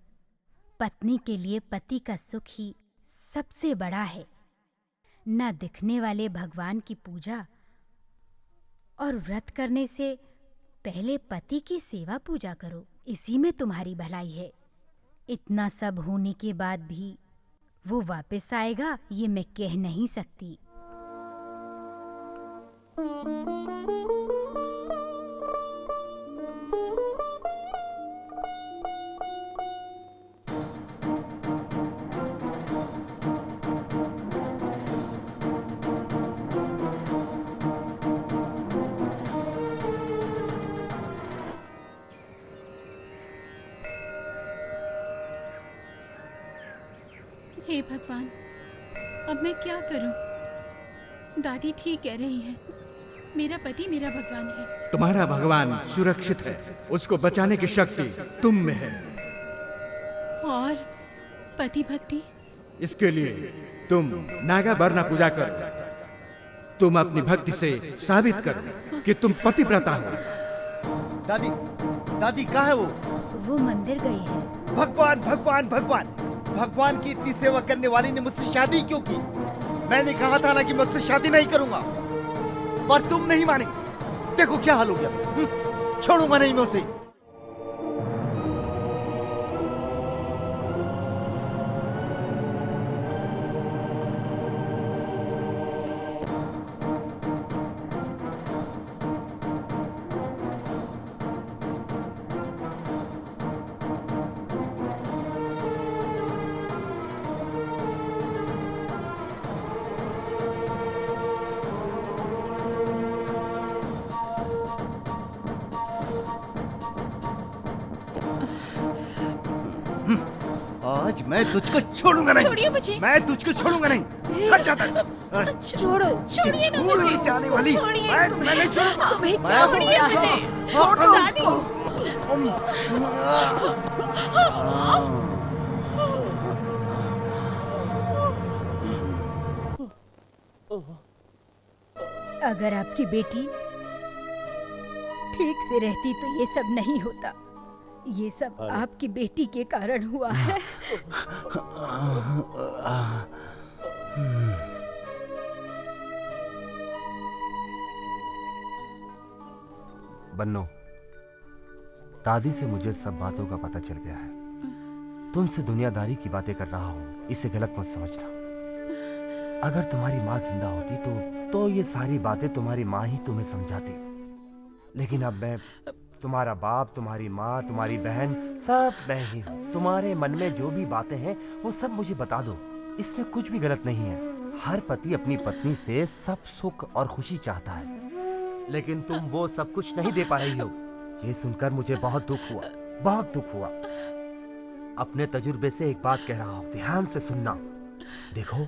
पत्नी के लिए पति का सुख ही सबसे बड़ा है। न दिखने वाले भगवान की पूजा और व्रत करने से पहले पति की सेवा पूजा करो, इसी में तुम्हारी भलाई है। इतना सब होने के बाद भी वो वापस आएगा ये मैं कह नहीं सकती। हे भगवान, अब मैं क्या करूं? दादी ठीक कह रही हैं। मेरा पति मेरा भगवान है। तुम्हारा भगवान सुरक्षित है, उसको बचाने की शक्ति तुम में है। और पति भक्ति? इसके लिए तुम नागा बरना पूजा करो। तुम अपनी भक्ति से साबित करो कि तुम पतिव्रता हो। दादी, दादी कहाँ है वो? वो मंदिर गई है। भगवान भगवान भगवान, भगवान की इतनी सेवा करने वाली ने मुझसे शादी क्यों की? मैंने कहा था ना कि मैं उससे शादी नहीं करूंगा, पर तुम नहीं माने। देखो क्या हाल हो गया। छोड़ूंगा नहीं मैं उसे। आज मैं तुझको छोड़ूंगा नहीं। छोड़िए मुझे। मैं तुझको छोड़ूंगा नहीं। छट जाता है। छोड़ो, छोड़िए ना छोड़ मुझे। नहीं जाने वाली। छोड़िए। मैं नहीं छोड़ूंगा। तुम्हें छोड़िए मुझे। छोड़ दो दादी। उसको। अगर आपकी बेटी ठीक से रहती तो ये सब नहीं होता। ये सब आपकी बेटी के कारण हुआ है। बन्नो, दादी से मुझे सब बातों का पता चल गया है। तुमसे दुनियादारी की बातें कर रहा हूँ, इसे गलत मत समझना। अगर तुम्हारी माँ जिंदा होती तो ये सारी बातें तुम्हारी माँ ही तुम्हें समझाती। लेकिन अब मैं तुम्हारा बाप, तुम्हारी माँ, तुम्हारी बहन, सब मैं ही हूँ। तुम्हारे मन में जो भी बातें हैं वो सब मुझे बता दो। इसमें कुछ भी गलत नहीं है। हर पति अपनी पत्नी से सब सुख और खुशी चाहता है, लेकिन तुम वो सब कुछ नहीं दे पा रही हो। ये सुनकर मुझे बहुत दुख हुआ, बहुत दुख हुआ। अपने तजुर्बे से एक बात कह रहा हूँ, ध्यान से सुनना। देखो,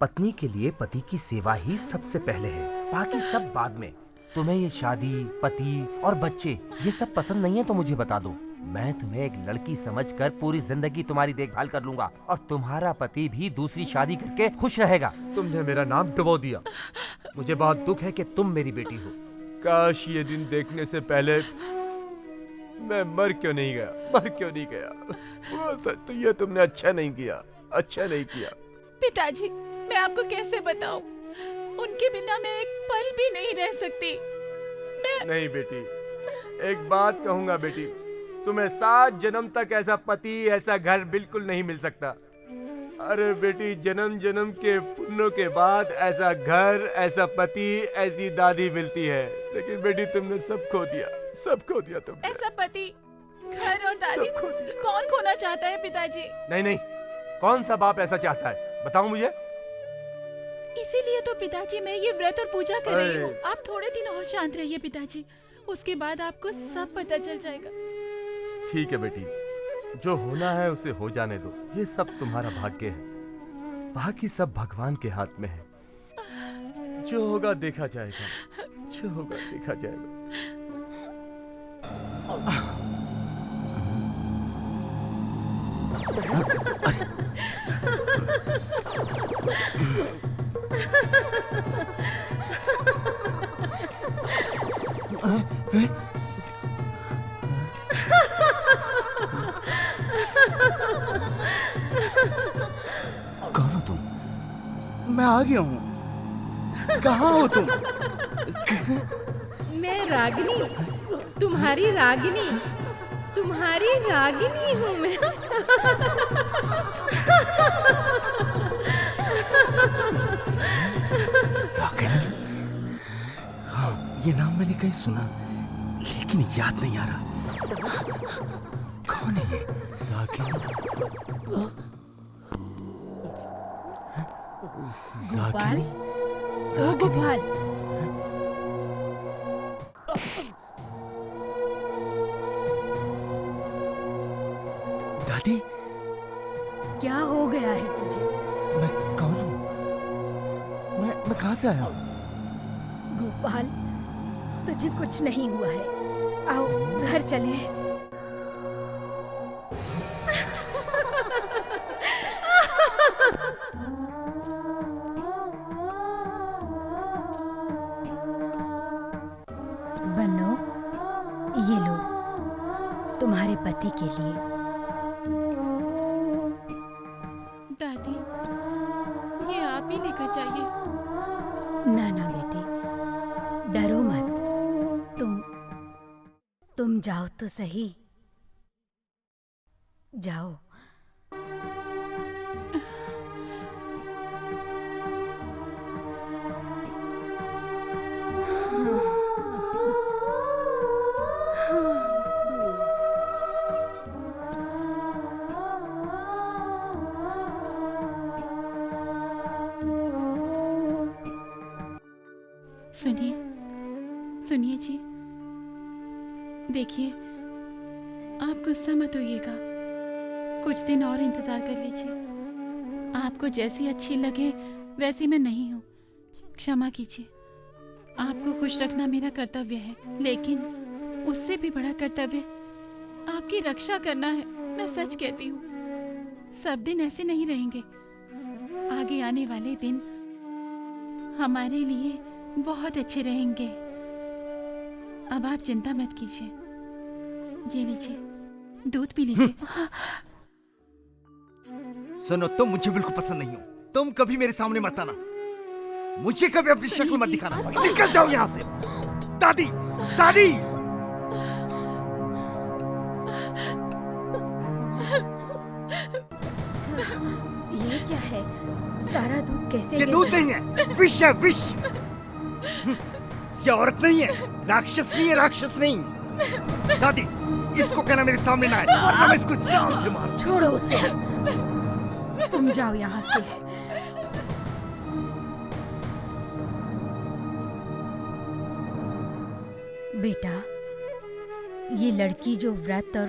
पत्नी के लिए पति की सेवा ही सबसे पहले है, बाकी सब बाद में। तुम्हें ये शादी, पति और बच्चे ये सब पसंद नहीं है तो मुझे बता दो। मैं तुम्हें एक लड़की समझकर पूरी जिंदगी तुम्हारी देखभाल कर लूंगा और तुम्हारा पति भी दूसरी शादी करके खुश रहेगा। तुमने मेरा नाम डुबो दिया। मुझे बहुत दुख है कि तुम मेरी बेटी हो। काश ये दिन देखने से पहले मैं मर क्यों नहीं गया, मर क्यों नहीं गया। वो तो ये तुमने अच्छा नहीं किया, अच्छा नहीं किया। पिताजी, मैं आपको कैसे बताऊं? उनके बिना मैं एक पल भी नहीं रह सकती। नहीं बेटी, एक बात कहूंगा बेटी, तुम्हें 7 जन्म तक ऐसा पति, ऐसा घर बिल्कुल नहीं मिल सकता। अरे बेटी, जन्म जन्म के पुण्यों के बाद ऐसा घर, ऐसा पति, ऐसी दादी मिलती है। लेकिन बेटी तुमने सब खो दिया, सब खो दिया तुमने। ऐसा पति, घर और दादी कौन खोना चाहता है पिताजी? नहीं नहीं, कौन सा बाप ऐसा चाहता है, बताओ मुझे। इसीलिए तो पिताजी मैं ये व्रत और पूजा कर रही हूँ। आप थोड़े दिन और शांत रहिए पिताजी, उसके बाद आपको सब पता चल जाएगा। ठीक है बेटी, जो होना है उसे हो जाने दो। ये सब तुम्हारा भाग्य है, बाकी सब भगवान के हाथ में है। जो होगा देखा जाएगा, जो होगा देखा जाएगा। कौन हो तुम? मैं आ गया हूँ। कहाँ हो तुम? मैं रागिनी, तुम्हारी रागिनी, तुम्हारी रागिनी हूँ मैं। रागिनी? हाँ, ये नाम मैंने कहीं सुना, लेकिन याद नहीं आ रहा। कौन है ये? रागिनी? गोपाल, ओ गोपाल, दादी, क्या हो गया है तुझे? मैं कौन हूँ? मैं कहाँ से आया हूँ? गोपाल, तुझे कुछ नहीं हुआ है। आओ घर चले। बन्नो, ये लो तुम्हारे पति के लिए। दादी, ये आप ही लेकर जाइए। ना ना बेटे, डरो मत। तुम जाओ तो सही, जाओ। सुनिए, सुनिए जी, देखिए, आप गुस्सा मत होइएगा। कुछ दिन और इंतजार कर लीजिए। आपको जैसी अच्छी लगे वैसी मैं नहीं हूँ, क्षमा कीजिए। आपको खुश रखना मेरा कर्तव्य है, लेकिन उससे भी बड़ा कर्तव्य आपकी रक्षा करना है। मैं सच कहती हूँ, सब दिन ऐसे नहीं रहेंगे। आगे आने वाले दिन हमारे लिए बहुत अच्छे रहेंगे। अब आप चिंता मत कीजिए। ये लीजिए, दूध पी लीजिए। सुनो, तुम मुझे बिल्कुल पसंद नहीं हो। तुम कभी मेरे सामने मत आना, मुझे कभी अपनी शक्ल मत दिखाना। निकल जाओ यहाँ से। दादी, दादी। ये क्या है? सारा दूध कैसे ये गिर दूध गया? नहीं है, विष है, विष। ये औरत नहीं है, राक्षस नहीं है, राक्षस नहीं। दादी, इसको कहना मेरे सामने ना आए, वरना मैं इसको जान से मार। छोड़ो उसे। तुम जाओ यहाँ से। बेटा, ये लड़की जो व्रत और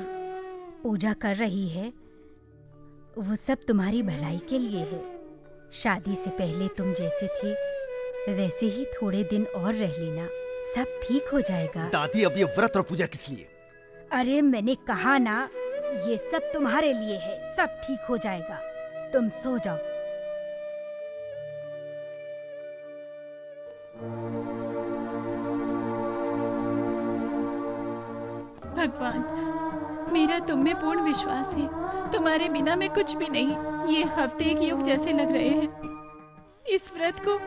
पूजा कर रही है, वो सब तुम्हारी भलाई के लिए है। शादी से पहले तुम जैसे थे वैसे ही थोड़े दिन और रह लेना, सब ठीक हो जाएगा। दादी, अब ये व्रत और पूजा किस लिए? अरे मैंने कहा ना, ये सब तुम्हारे लिए है, सब ठीक हो जाएगा। तुम सो जाओ। भगवान, मेरा तुम में पूर्ण विश्वास है। तुम्हारे बिना मैं कुछ भी नहीं। ये हफ्ते एक युग जैसे लग रहे हैं। इस व्रत को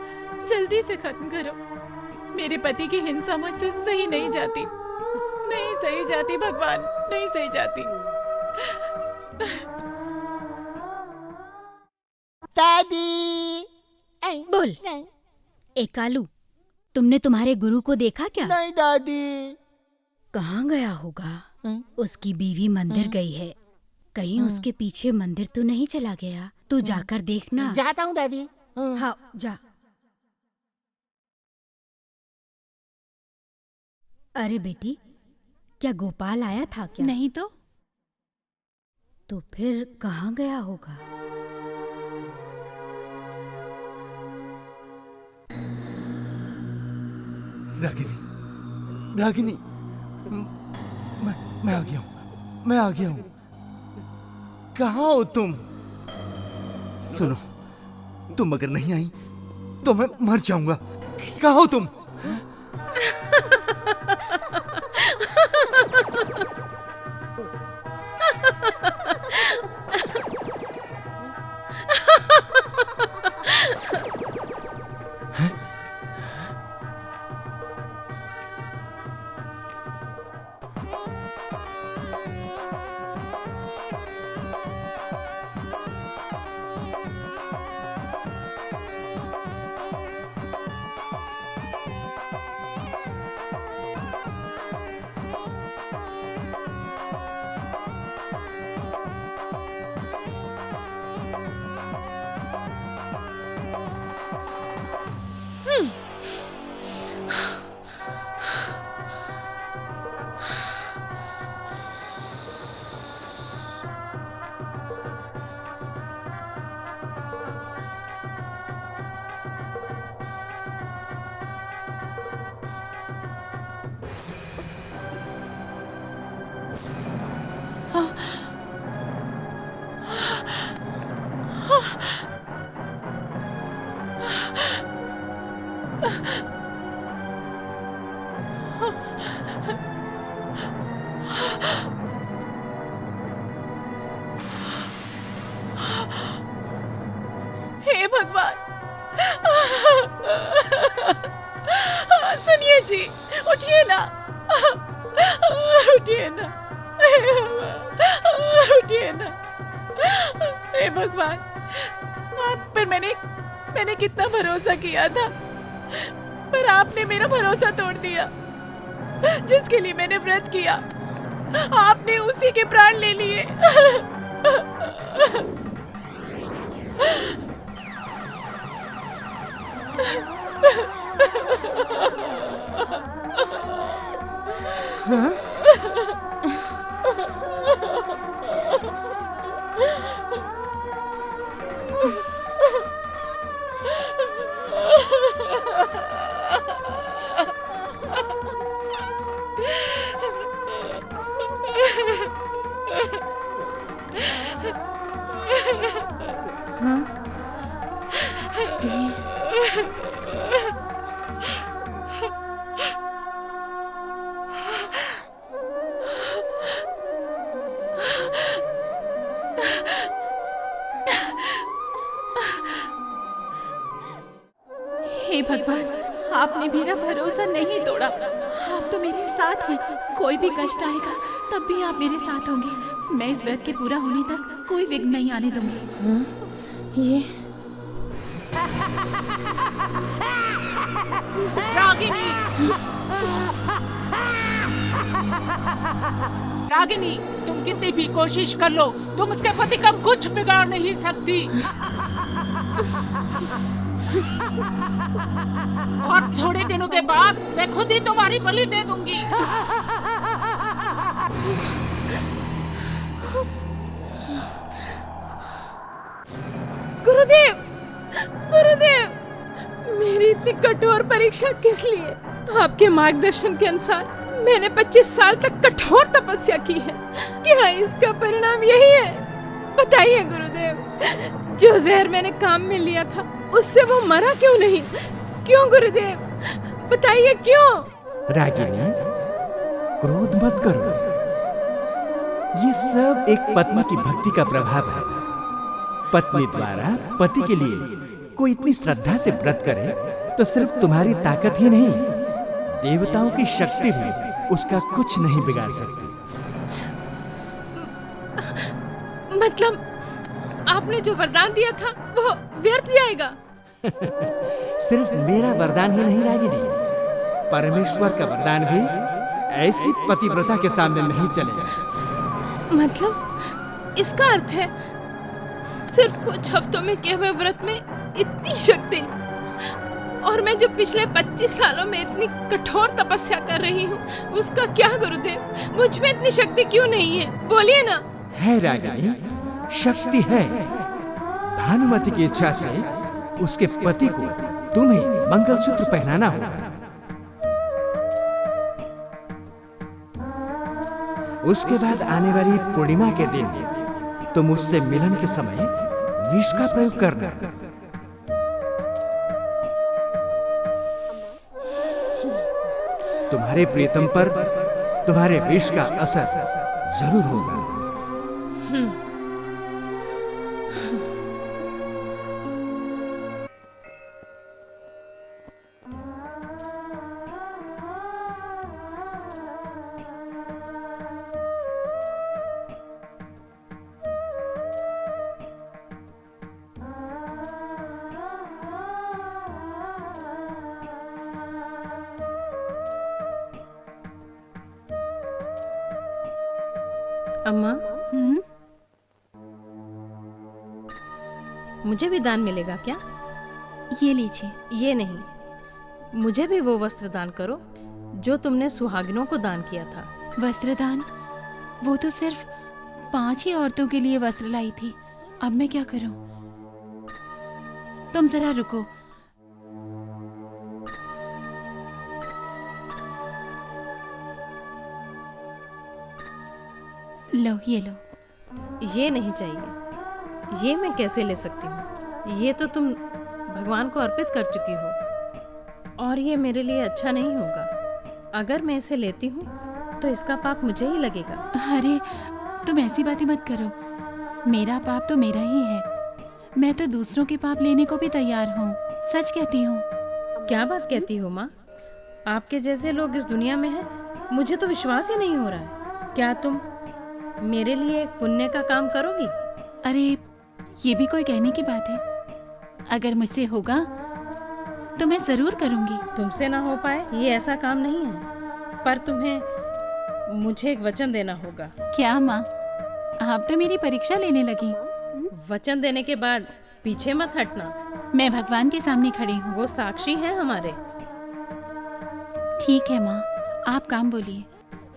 जल्दी से खत्म करो। मेरे पति की हिंसा मुझसे सही नहीं जाती, नहीं सही जाती भगवान, नहीं सही जाती। दादी। बोल। एकालू, तुमने तुम्हारे गुरु को देखा क्या? नहीं दादी। कहाँ गया होगा? उसकी बीवी मंदिर गई है। कहीं उसके पीछे मंदिर तो नहीं चला गया? तू जाकर देखना। जाता हूँ दादी। हाँ, जा। अरे बेटी, क्या गोपाल आया था क्या? नहीं तो फिर कहाँ गया होगा? रागिनी, रागिनी, मैं आ गया हूँ, मैं आ गया हूँ। कहाँ हो तुम? सुनो, तुम अगर नहीं आई तो मैं मर जाऊंगा। कहाँ हो तुम? हे भगवान, सुनिए जी, उठिए ना, उठिए ना, उठिए ना। हे भगवान, आप पर मैंने कितना भरोसा किया था, पर आपने मेरा भरोसा तोड़ दिया। जिसके लिए मैंने व्रत किया, आपने उसी के प्राण ले लिए। हाँ हे भगवान, आपने मेरा भरोसा नहीं तोड़ा। आप तो मेरे साथ हैं। कोई भी कष्ट आएगा तब भी आप मेरे साथ होंगे। मैं इस व्रत के पूरा होने तक कोई विघ्न नहीं आने दूंगी। ये रागिनी, रागिनी, तुम कितनी भी कोशिश कर लो, तुम उसके पति का कुछ बिगाड़ नहीं सकती। और थोड़े दिनों के बाद मैं खुद ही तुम्हारी बलि दे दूंगी। गुरुदेव, गुरुदेव, मेरी इतनी कठोर परीक्षा किस लिए? आपके मार्गदर्शन के अनुसार मैंने 25 साल तक कठोर तपस्या की है। क्या इसका परिणाम यही है? बताइए गुरुदेव, जो जहर मैंने काम में लिया था उससे वो मरा क्यों नहीं? क्यों गुरुदेव, बताइए क्यों? रागिनी, क्रोध मत करो। ये सब एक पत्नी की भक्ति का प्रभाव है। पत्नी द्वारा पति के लिए कोई इतनी श्रद्धा से व्रत करे तो सिर्फ तुम्हारी ताकत ही नहीं, देवताओं की शक्ति भी उसका कुछ नहीं बिगाड़ सकती। मतलब आपने जो वरदान दिया था वो व्यर्थ जाएगा? सिर्फ मेरा वरदान ही नहीं रागिनी, परमेश्वर का वरदान भी ऐसी पतिव्रता के सामने नहीं चलेगा। मतलब इसका अर्थ है सिर्फ कुछ हफ्तों में किए हुए व्रत में इतनी शक्ति, और मैं जो पिछले 25 सालों में इतनी कठोर तपस्या कर रही हूँ उसका क्या गुरुदेव? मुझ में इतनी शक्ति क्यों नहीं है? बोलिए ना। है रागिनी, शक्ति है। भानुमति की इच्छा से उसके पति को तुम्हें मंगलसूत्र पहनाना होगा। उसके बाद आने वाली पूर्णिमा के दिन तुम उससे मिलन के समय विष का प्रयोग करना। तुम्हारे प्रियतम पर तुम्हारे विष का असर जरूर होगा। अम्मा, मुझे भी दान मिलेगा क्या? ये लीजिए। ये नहीं, मुझे भी वो वस्त्र दान करो जो तुमने सुहागिनों को दान किया था। वस्त्रदान? वो तो सिर्फ 5 ही औरतों के लिए वस्त्र लाई थी। अब मैं क्या करूं? तुम जरा रुको। लो, ये लो। ये नहीं चाहिए। ये मैं कैसे ले सकती हूँ? ये तो तुम भगवान को अर्पित कर चुकी हो, और ये मेरे लिए अच्छा नहीं होगा। अगर मैं इसे लेती हूँ तो इसका पाप मुझे ही लगेगा। अरे, तुम ऐसी बातें मत करो। मेरा पाप तो मेरा ही है। मैं तो दूसरों के पाप लेने को भी तैयार हूँ। सच कहती हूँ। क्या बात कहती हो माँ? आपके जैसे लोग इस दुनिया में हैं, मुझे तो विश्वास ही नहीं हो रहा है। क्या तुम मेरे लिए एक पुण्य का काम करोगी? अरे, ये भी कोई कहने की बात है? अगर मुझसे होगा तो मैं जरूर करूंगी। तुमसे ना हो पाए ये ऐसा काम नहीं है, पर तुम्हें मुझे एक वचन देना होगा। क्या माँ, आप तो मेरी परीक्षा लेने लगी। वचन देने के बाद पीछे मत हटना। मैं भगवान के सामने खड़ी हूँ। वो साक्षी हैं हमारे। ठीक है माँ, आप काम बोलिए।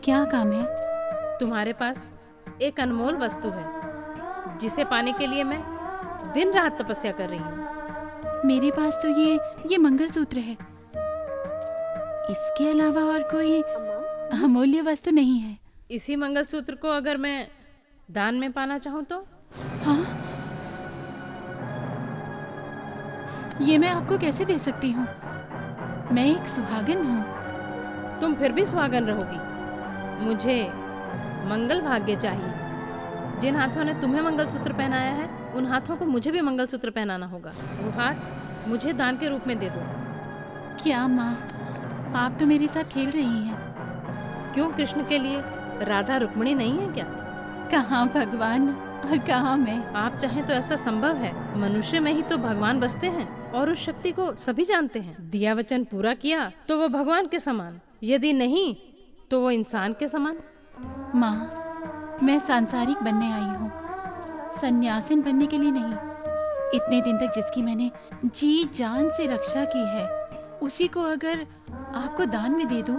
क्या काम है? तुम्हारे पास एक अनमोल वस्तु है जिसे पाने के लिए मैं दिन रात तपस्या कर रही हूँ। मेरे पास तो ये मंगलसूत्र है। इसके अलावा और कोई अमूल्य वस्तु नहीं है। इसी मंगलसूत्र को अगर मैं दान में पाना चाहूँ तो? हाँ, ये मैं आपको कैसे दे सकती हूँ? मैं एक सुहागन हूँ। तुम फिर भी सुहागन रहोगी। मुझे मंगल भाग्य चाहिए। जिन हाथों ने तुम्हें मंगलसूत्र पहनाया है, उन हाथों को मुझे भी मंगलसूत्र पहनाना होगा। वो हाथ मुझे दान के रूप में दे दो। क्या माँ, आप तो मेरे साथ खेल रही हैं। क्यों, कृष्ण के लिए राधा रुक्मिणी नहीं है क्या? कहाँ भगवान और कहाँ मैं। आप चाहें तो ऐसा संभव है। मनुष्य में ही तो भगवान बसते हैं और उस शक्ति को सभी जानते हैं। दिया वचन पूरा किया तो वो भगवान के समान, यदि नहीं तो वो इंसान के समान। माँ, मैं सांसारिक बनने आई हूँ, सन्यासिन बनने के लिए नहीं। इतने दिन तक जिसकी मैंने जी जान से रक्षा की है, उसी को अगर आपको दान में दे दूं,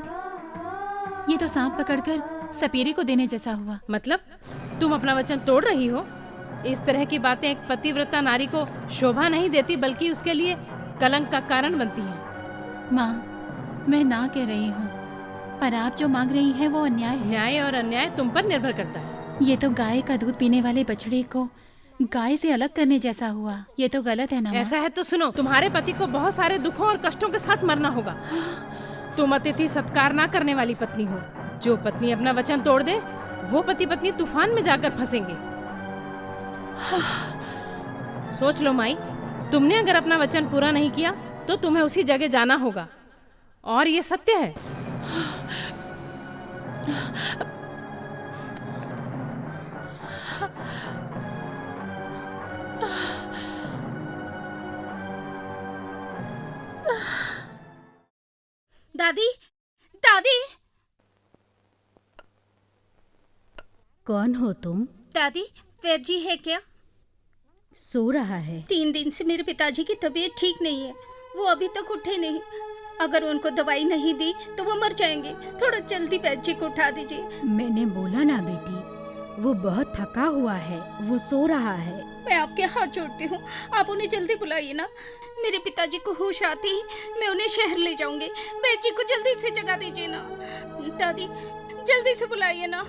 ये तो सांप पकड़कर सपेरे को देने जैसा हुआ। मतलब तुम अपना वचन तोड़ रही हो? इस तरह की बातें एक पतिव्रता नारी को शोभा नहीं देती, बल्कि उसके लिए कलंक का कारण बनती हैं। माँ, मैं ना कह रही हूँ, पर आप जो मांग रही हैं वो अन्याय है। न्याय और अन्याय तुम पर निर्भर करता है। ये तो गाय का दूध पीने वाले बछड़े को गाय से अलग करने जैसा हुआ। ये तो गलत है ना माँ? ऐसा है तो सुनो, तुम्हारे पति को बहुत सारे दुखों और कष्टों के साथ मरना होगा। तुम अतिथि सत्कार ना करने वाली पत्नी हो। जो पत्नी अपना वचन तोड़ दे, वो पति पत्नी तूफान में जाकर फंसेंगे। सोच लो माई, तुमने अगर अपना वचन पूरा नहीं किया तो तुम्हें उसी जगह जाना होगा, और ये सत्य है। दादी, दादी। कौन हो तुम? दादी, वैद्य जी है क्या? सो रहा है। 3 दिन से मेरे पिताजी की तबीयत ठीक नहीं है। वो अभी तक उठे नहीं। अगर उनको दवाई नहीं दी तो वो मर जाएंगे। थोड़ा जल्दी वैद्य जी को उठा दीजिए। मैंने बोला ना बेटी, वो बहुत थका हुआ है, वो सो रहा है। मैं आपके हाथ जोड़ती हूँ, आप उन्हें जल्दी बुलाइए ना। मेरे पिताजी को होश आते ही मैं उन्हें शहर ले जाऊंगी। वैद्य जी को जल्दी से जगा दीजिए ना। दादी, जल्दी से बुलाइए ना।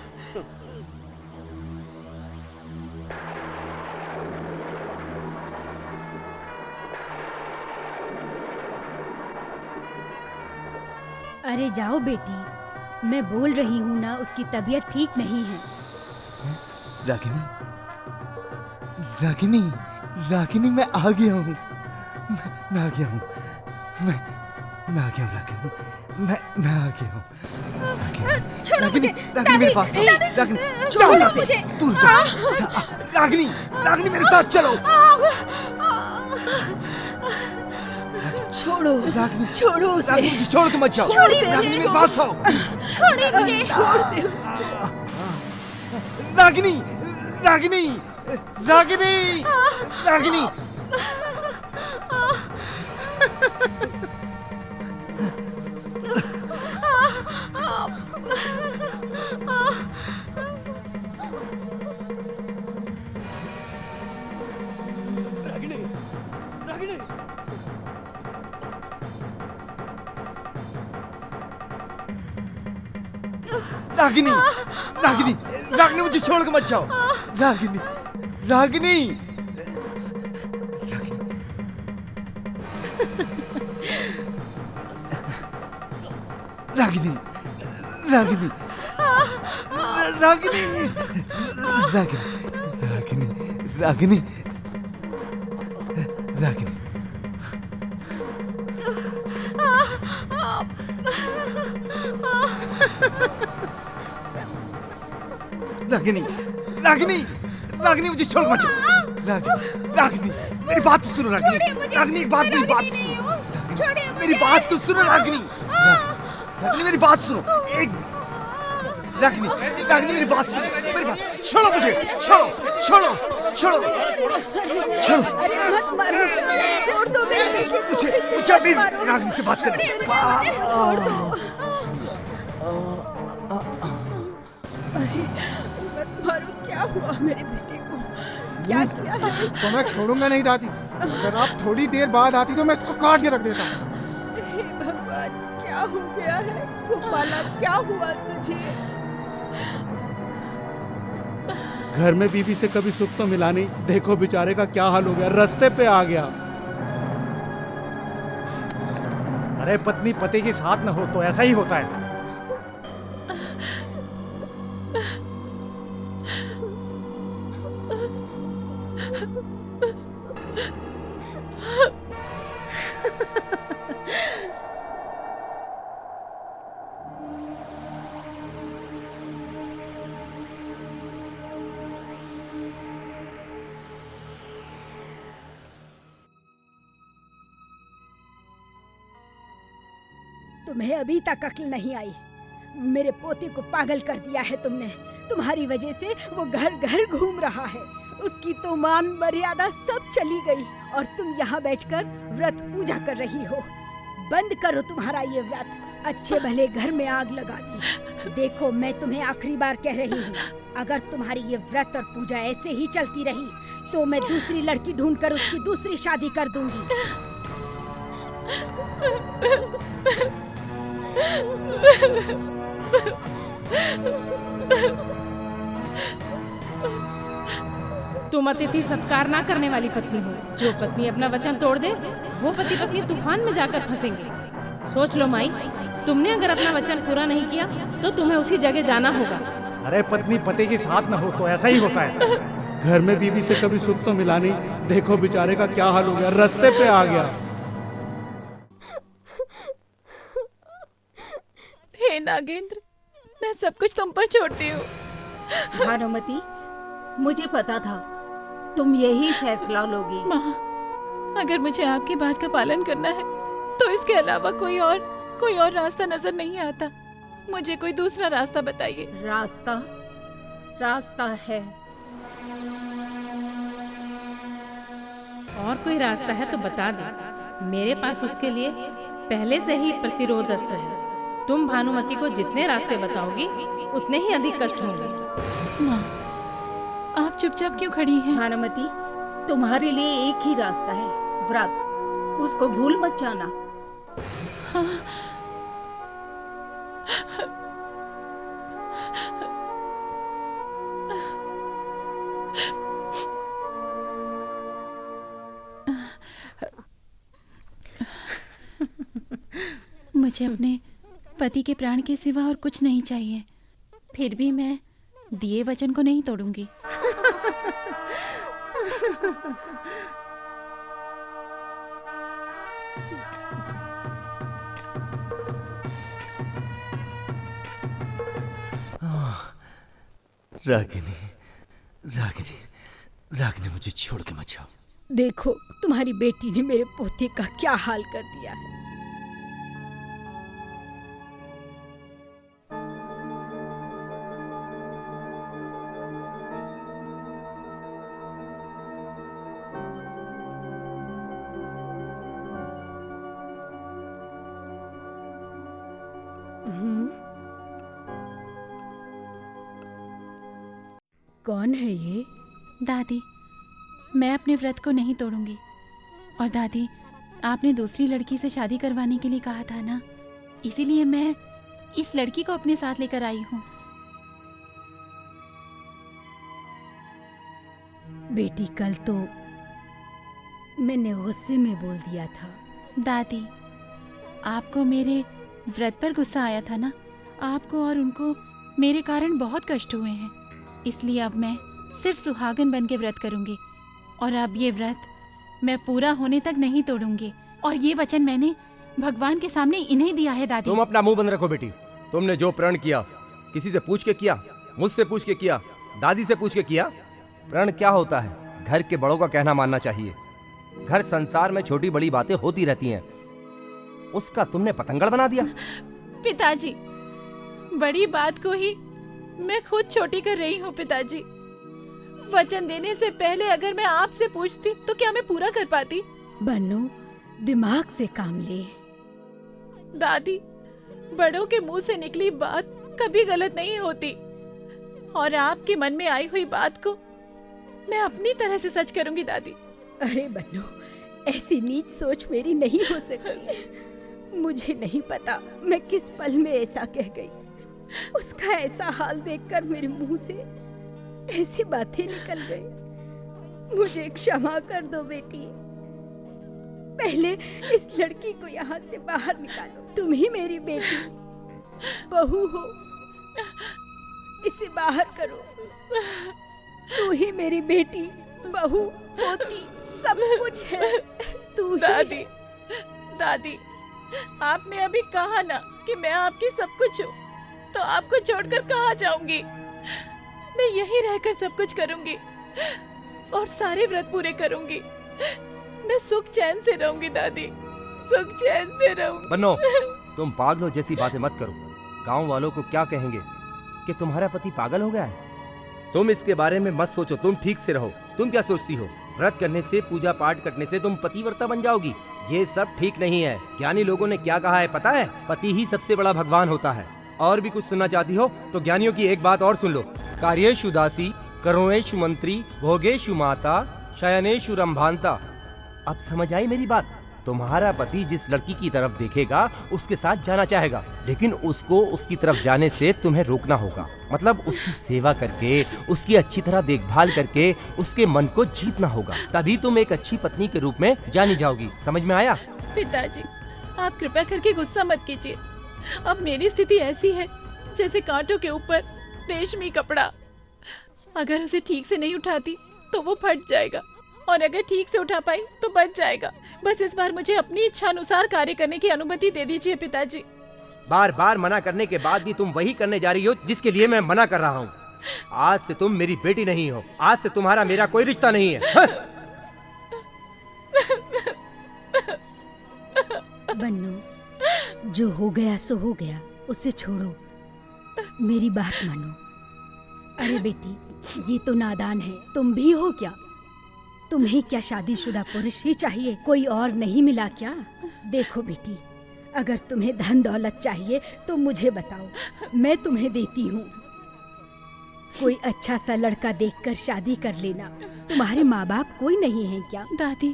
अरे जाओ बेटी, मैं बोल रही हूँ ना, उसकी तबीयत ठीक नहीं है। रागिनी, रागिनी, रागिनी, मैं आ गया हूँ। मैं आ गया हूँ। मैं आ गया हूँ रागिनी। मैं आ गया हूँ। छोड़ो मुझे। रागिनी मेरे पास आओ। रागिनी, जाओ यहाँ से, दूर जाओ। रागिनी, रागिनी मेरे साथ चलो। छोड़ो रागिनी, छोड़ो उसे। रागिनी मुझे छोड़ के मत जाओ। रागिनी मेरे पास आओ। छोड़िए मुझे। छोड़ दे उसे। रागिनी, रागिनी, रागिनी, रागिनी। रागिनी, रागिनी, रागिनी मुझे छोड़ के मत जाओ। रागिनी, रागिनी, रागिनी, रागिनी, रागिनी, रागिनी, रागिनी, रागिनी। रागिनी, रागिनी, रागिनी मुझे छोड़ मत जाओ। रागिनी, रागिनी, मेरी बात तो सुनो रागिनी। रागिनी एक बात, मेरी बात सुनो। मेरी बात तो सुनो रागिनी। रागिनी मेरी बात सुनो। एक रागिनी, रागिनी मेरी बात सुनो। मेरी बात छोड़ो मुझे, छोड़ो, छोड़ो, छोड़ो, छोड़ो। मत मारो, छोड़ दो मेरी बेटी। मुझे अपनी रागिनी से बात करनी है। छोड़ दो। मारो, क्या हुआ मेरे बेटे को? क्या किया है? तो मैं छोड़ूंगा नहीं दादी। अगर आप थोड़ी देर बाद आती तो मैं इसको काट के रख देता। हे भगवान, क्या हो गया है? गोपाला, क्या हुआ तुझे? घर में बीबी से कभी सुख तो मिला नहीं, देखो बेचारे का क्या हाल हो गया, रास्ते पे आ गया। अरे पत्नी पति के साथ न हो तो ऐसा ही होता है। तुम्हें अभी तक अक्ल नहीं आई। मेरे पोते को पागल कर दिया है तुमने। तुम्हारी वजह से वो घर घर घूम रहा है। उसकी तो मान मर्यादा सब चली गई और तुम यहाँ बैठकर व्रत पूजा कर रही हो। बंद करो तुम्हारा ये व्रत। अच्छे भले घर में आग लगा दी। देखो मैं तुम्हें आखिरी बार कह रही हूँ, अगर तुम्हारी ये व्रत और पूजा ऐसे ही चलती रही तो मैं दूसरी लड़की ढूंढकर उसकी दूसरी शादी कर दूंगी। तुम अतिथि सत्कार ना करने वाली पत्नी हो। जो पत्नी अपना वचन तोड़ दे वो पति पत्नी तूफान में जाकर फंसेंगे। सोच लो माई, तुमने अगर अपना वचन पूरा नहीं किया तो तुम्हें उसी जगह जाना होगा। अरे पत्नी पति के साथ न हो तो ऐसा ही होता है। घर में बीबी से कभी सुख तो मिला नहीं, देखो बेचारे का क्या हाल हो गया, रास्ते पे आ गया। हे नागेंद्र, मैं सब कुछ तुम पर छोड़ती हूँ। भानुमति, मुझे पता था तुम यही फैसला लोगी। माँ, अगर मुझे आपकी बात का पालन करना है तो इसके अलावा कोई और रास्ता नजर नहीं आता। मुझे कोई दूसरा रास्ता बताइए। रास्ता है। और कोई रास्ता है तो बता दे। मेरे पास उसके लिए पहले से ही प्रतिरोध अस्त्र है। तुम भानुमति को जितने रास्ते बताओगी उतने ही अधिक कष्ट होंगे। माँ, आप चुपचाप क्यों खड़ी हैं? भानुमति, तुम्हारे लिए एक ही रास्ता है, व्रत। उसको भूल मत जाना। हाँ। मुझे अपने पति के प्राण के सिवा और कुछ नहीं चाहिए। फिर भी मैं दिए वचन को नहीं तोड़ूंगी। रागिनी मुझे छोड़ के मत जाओ। देखो तुम्हारी बेटी ने मेरे पोते का क्या हाल कर दिया है। कौन है ये? दादी, मैं अपने व्रत को नहीं तोड़ूंगी। और दादी, आपने दूसरी लड़की से शादी करवाने के लिए कहा था ना, इसीलिए मैं इस लड़की को अपने साथ लेकर आई हूँ। बेटी, कल तो मैंने गुस्से में बोल दिया था। दादी, आपको मेरे व्रत पर गुस्सा आया था ना। आपको और उनको मेरे कारण बहुत कष्ट हुए हैं, इसलिए अब मैं सिर्फ सुहागन बन के व्रत करूंगी। और अब ये व्रत मैं पूरा होने तक नहीं तोड़ूंगी। और ये वचन मैंने भगवान के सामने इन्हें दिया है। दादी, तुम अपना मुंह बंद रखो बेटी। तुमने जो प्रण किया किसी से पूछ के किया? मुझसे पूछ के किया? दादी से पूछ के किया? प्रण क्या होता है? घर के बड़ों का कहना मानना चाहिए। घर संसार में छोटी बड़ी बातें होती रहती हैं, उसका तुमने पतंगड़ बना दिया। पिताजी, बड़ी बात को ही मैं खुद छोटी कर रही हूँ। पिताजी, वचन देने से पहले अगर मैं आपसे पूछती तो क्या मैं पूरा कर पाती? बन्नू, दिमाग से काम ले। दादी, बड़ों के मुंह से निकली बात कभी गलत नहीं होती। और आपके मन में आई हुई बात को मैं अपनी तरह से सच करूंगी। दादी, अरे बन्नू, ऐसी नीच सोच मेरी नहीं हो सकती। मुझे नहीं पता मैं किस पल में ऐसा कह गई। उसका ऐसा हाल देखकर मेरे मुंह से ऐसी बातें निकल गई। मुझे क्षमा कर दो बेटी। पहले इस लड़की को यहाँ से बाहर निकालो। तुम ही मेरी बेटी बहू हो, इसे बाहर करो। तू ही मेरी बेटी बहू होती सब कुछ है। तू दादी, दादी, आपने अभी कहा ना कि मैं आपकी सब कुछ हूँ, तो आपको छोड़कर कहाँ जाऊंगी? मैं यहीं रहकर सब कुछ करूंगी और सारे व्रत पूरे करूंगी। मैं सुख चैन से रहूंगी दादी, सुख चैन से रहूंगी। बन्नो, तुम पागलों जैसी बातें मत करो। गांव वालों को क्या कहेंगे कि तुम्हारा पति पागल हो गया है? तुम इसके बारे में मत सोचो, तुम ठीक से रहो। तुम क्या सोचती हो, व्रत करने से, पूजा पाठ करने से तुम पतिव्रता बन जाओगी? ये सब ठीक नहीं है। ज्ञानी लोगों ने क्या कहा है पता है? पति ही सबसे बड़ा भगवान होता है। और भी कुछ सुनना चाहती हो तो ज्ञानियों की एक बात और सुन लो। कार्येषु दासी, करुणेषु मंत्री, भोगेषु माता, शयनेषु रंभांता। अब समझ आई मेरी बात? तुम्हारा पति जिस लड़की की तरफ देखेगा उसके साथ जाना चाहेगा, लेकिन उसको उसकी तरफ जाने से तुम्हें रोकना होगा। मतलब उसकी सेवा करके, उसकी अच्छी तरह देखभाल करके उसके मन को जीतना होगा। तभी तुम एक अच्छी पत्नी के रूप में जानी जाओगी। समझ में आया? पिताजी, आप कृपया करके गुस्सा मत कीजिए। अब मेरी स्थिति ऐसी है जैसे कांटों के ऊपर रेशमी कपड़ा। अगर उसे ठीक से नहीं उठाती तो वो फट जाएगा, और अगर ठीक से उठा पाई तो बच जाएगा। बस इस बार मुझे अपनी इच्छा अनुसार कार्य करने की अनुमति दे दीजिए पिताजी। बार बार मना करने के बाद भी तुम वही करने जा रही हो जिसके लिए मैं मना कर रहा हूँ। आज से तुम मेरी बेटी नहीं हो। आज से तुम्हारा मेरा कोई रिश्ता नहीं है। बन्नू, जो हो गया सो हो गया, उसे छोड़ो। मेरी बात मानो। अरे बेटी, ये तो नादान है। तुम भी हो क्या? तुम्हें क्या शादीशुदा पुरुष ही चाहिए, कोई और नहीं मिला क्या? देखो बेटी, अगर तुम्हें धन दौलत चाहिए तो मुझे बताओ, मैं तुम्हें देती हूँ। कोई अच्छा सा लड़का देखकर शादी कर लेना। तुम्हारे माँ बाप कोई नहीं है क्या? दादी,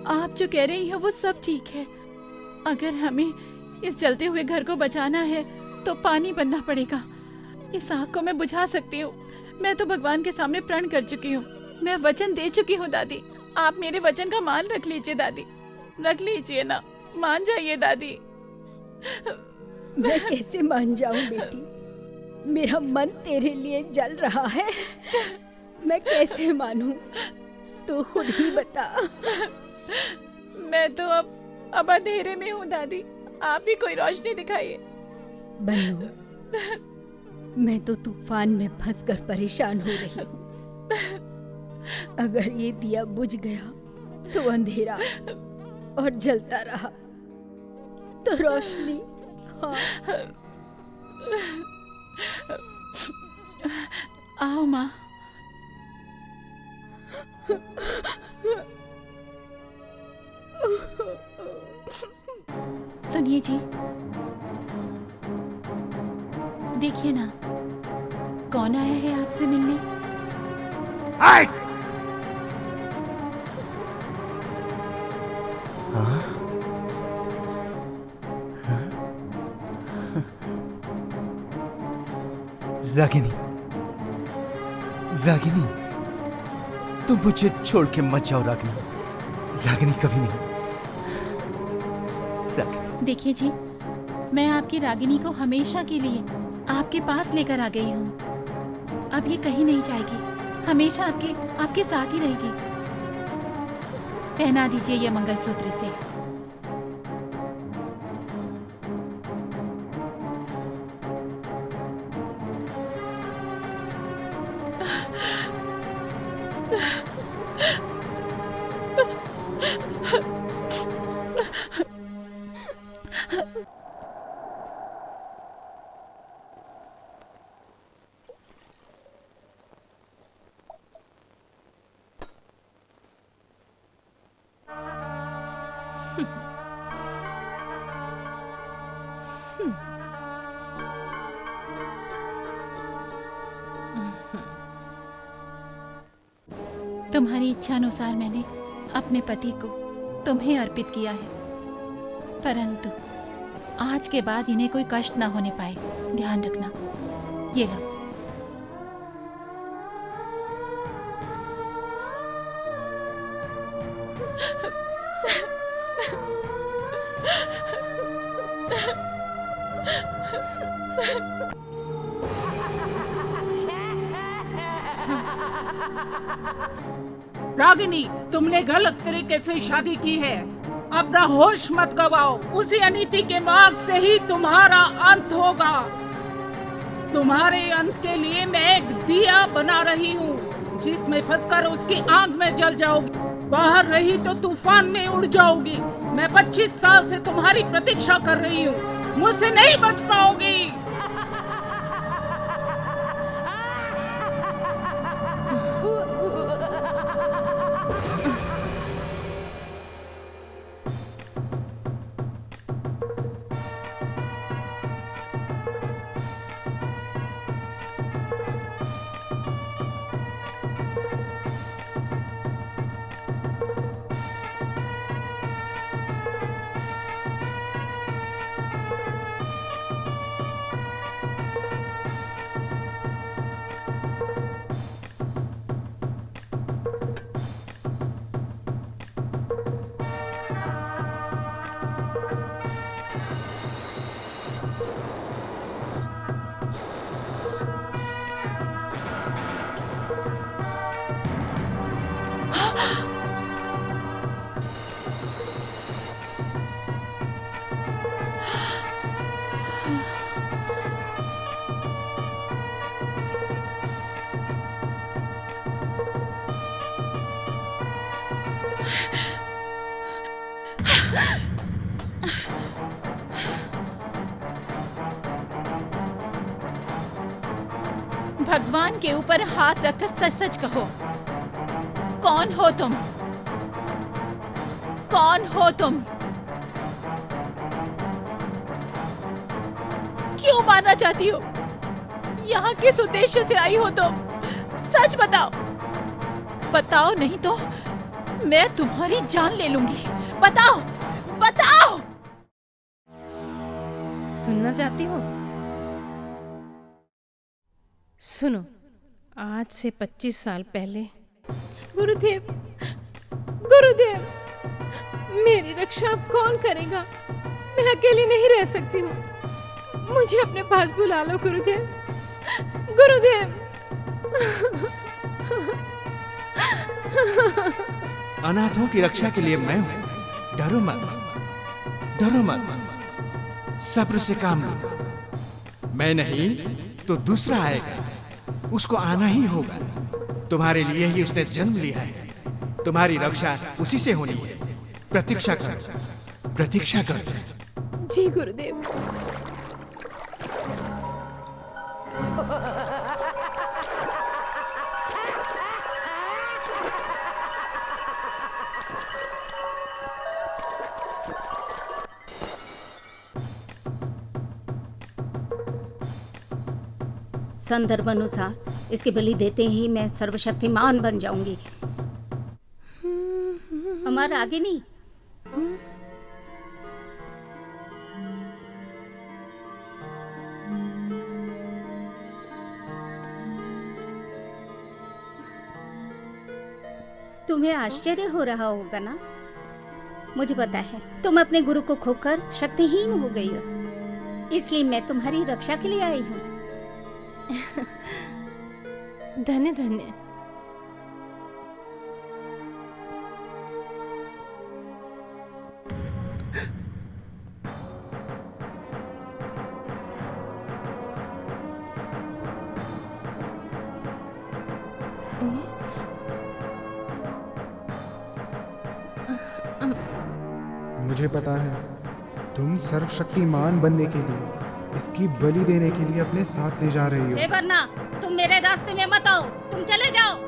आप जो कह रही हैं वो सब ठीक है। अगर हमें इस जलते हुए घर को बचाना है तो पानी बनना पड़ेगा। इस आग को मैं बुझा सकती हूँ। मैं तो भगवान के सामने प्रण कर चुकी हूँ। मैं वचन दे चुकी हूँ दादी। आप मेरे वचन का मान रख लीजिए दादी, रख लीजिए ना। मान जाइए दादी। मैं कैसे मान जाऊं बेटी? मेरा मन तेरे लिए जल रहा है। मैं कैसे मानूं? तू खुद ही बता। मैं तो अब अंधेरे में हूँ दादी। आप ही कोई रोशनी दिखाइए। बन्नू, मैं तो तूफान में फंसकर परेशान हो रही हूँ। अगर ये दिया बुझ गया तो अंधेरा, और जलता रहा तो रोशनी। हाँ। आओ माँ। सुनिए जी, देखिए ना, कौन आया है आपसे मिलने? रागिनी, रागिनी, तुम मुझे छोड़ के मत जाओ रागिनी। रागिनी, कभी नहीं। रागिनी। देखिए जी, मैं आपकी रागिनी को हमेशा के लिए आपके पास लेकर आ गई हूँ। अब ये कहीं नहीं जाएगी, हमेशा आपके साथ ही रहेगी। पहना दीजिए ये मंगलसूत्र से। तुम्हारी इच्छा अनुसार मैंने अपने पति को तुम्हें अर्पित किया है, परंतु आज के बाद इन्हें कोई कष्ट ना होने पाए, ध्यान रखना। ये लो। रागिनी, तुमने गलत तरीके से शादी की है। अपना होश मत गवाओ। उसी अनीति के मार्ग से ही तुम्हारा अंत होगा। तुम्हारे अंत के लिए मैं एक दिया बना रही हूँ, जिसमें फंसकर उसकी आग में जल जाओगी। बाहर रही तो तूफान में उड़ जाओगी। मैं 25 साल से तुम्हारी प्रतीक्षा कर रही हूँ, मुझसे नहीं बच पाओगी। भगवान के ऊपर हाथ रखकर सच सच कहो, कौन हो तुम? कौन हो तुम? क्यों मारना चाहती हो? यहाँ किस उद्देश्य से आई हो तुम? सच बताओ। बताओ, नहीं तो मैं तुम्हारी जान ले लूंगी। बताओ, बताओ। सुनना चाहती हो? सुनो, आज से 25 साल पहले गुरुदेव, गुरुदेव, मेरी रक्षा अब कौन करेगा? मैं अकेली नहीं रह सकती हूँ। मुझे अपने पास बुला लो गुरुदेव, गुरुदेव। अनाथों की रक्षा के लिए मैं हूं। डरो मत, डरो मत। सब्र से काम लो। मैं नहीं तो दूसरा आएगा, उसको आना ही होगा। तुम्हारे लिए ही उसने जन्म लिया है। तुम्हारी रक्षा उसी से होनी है। प्रतीक्षा करो, प्रतीक्षा करो। जी गुरुदेव। संदर्भ अनुसार इसकी बलि देते ही मैं सर्वशक्तिमान बन जाऊंगी। हमारा आगे नहीं। तुम्हें आश्चर्य हो रहा होगा ना? मुझे पता है तुम अपने गुरु को खोकर शक्तिहीन हो गई हो, इसलिए मैं तुम्हारी रक्षा के लिए आई हूँ। धन्य धन्य। मुझे पता है तुम सर्वशक्तिमान बनने के लिए, इसकी बलि देने के लिए अपने साथ ले जा रही हो। वरना तुम मेरे रास्ते में मत आओ, तुम चले जाओ।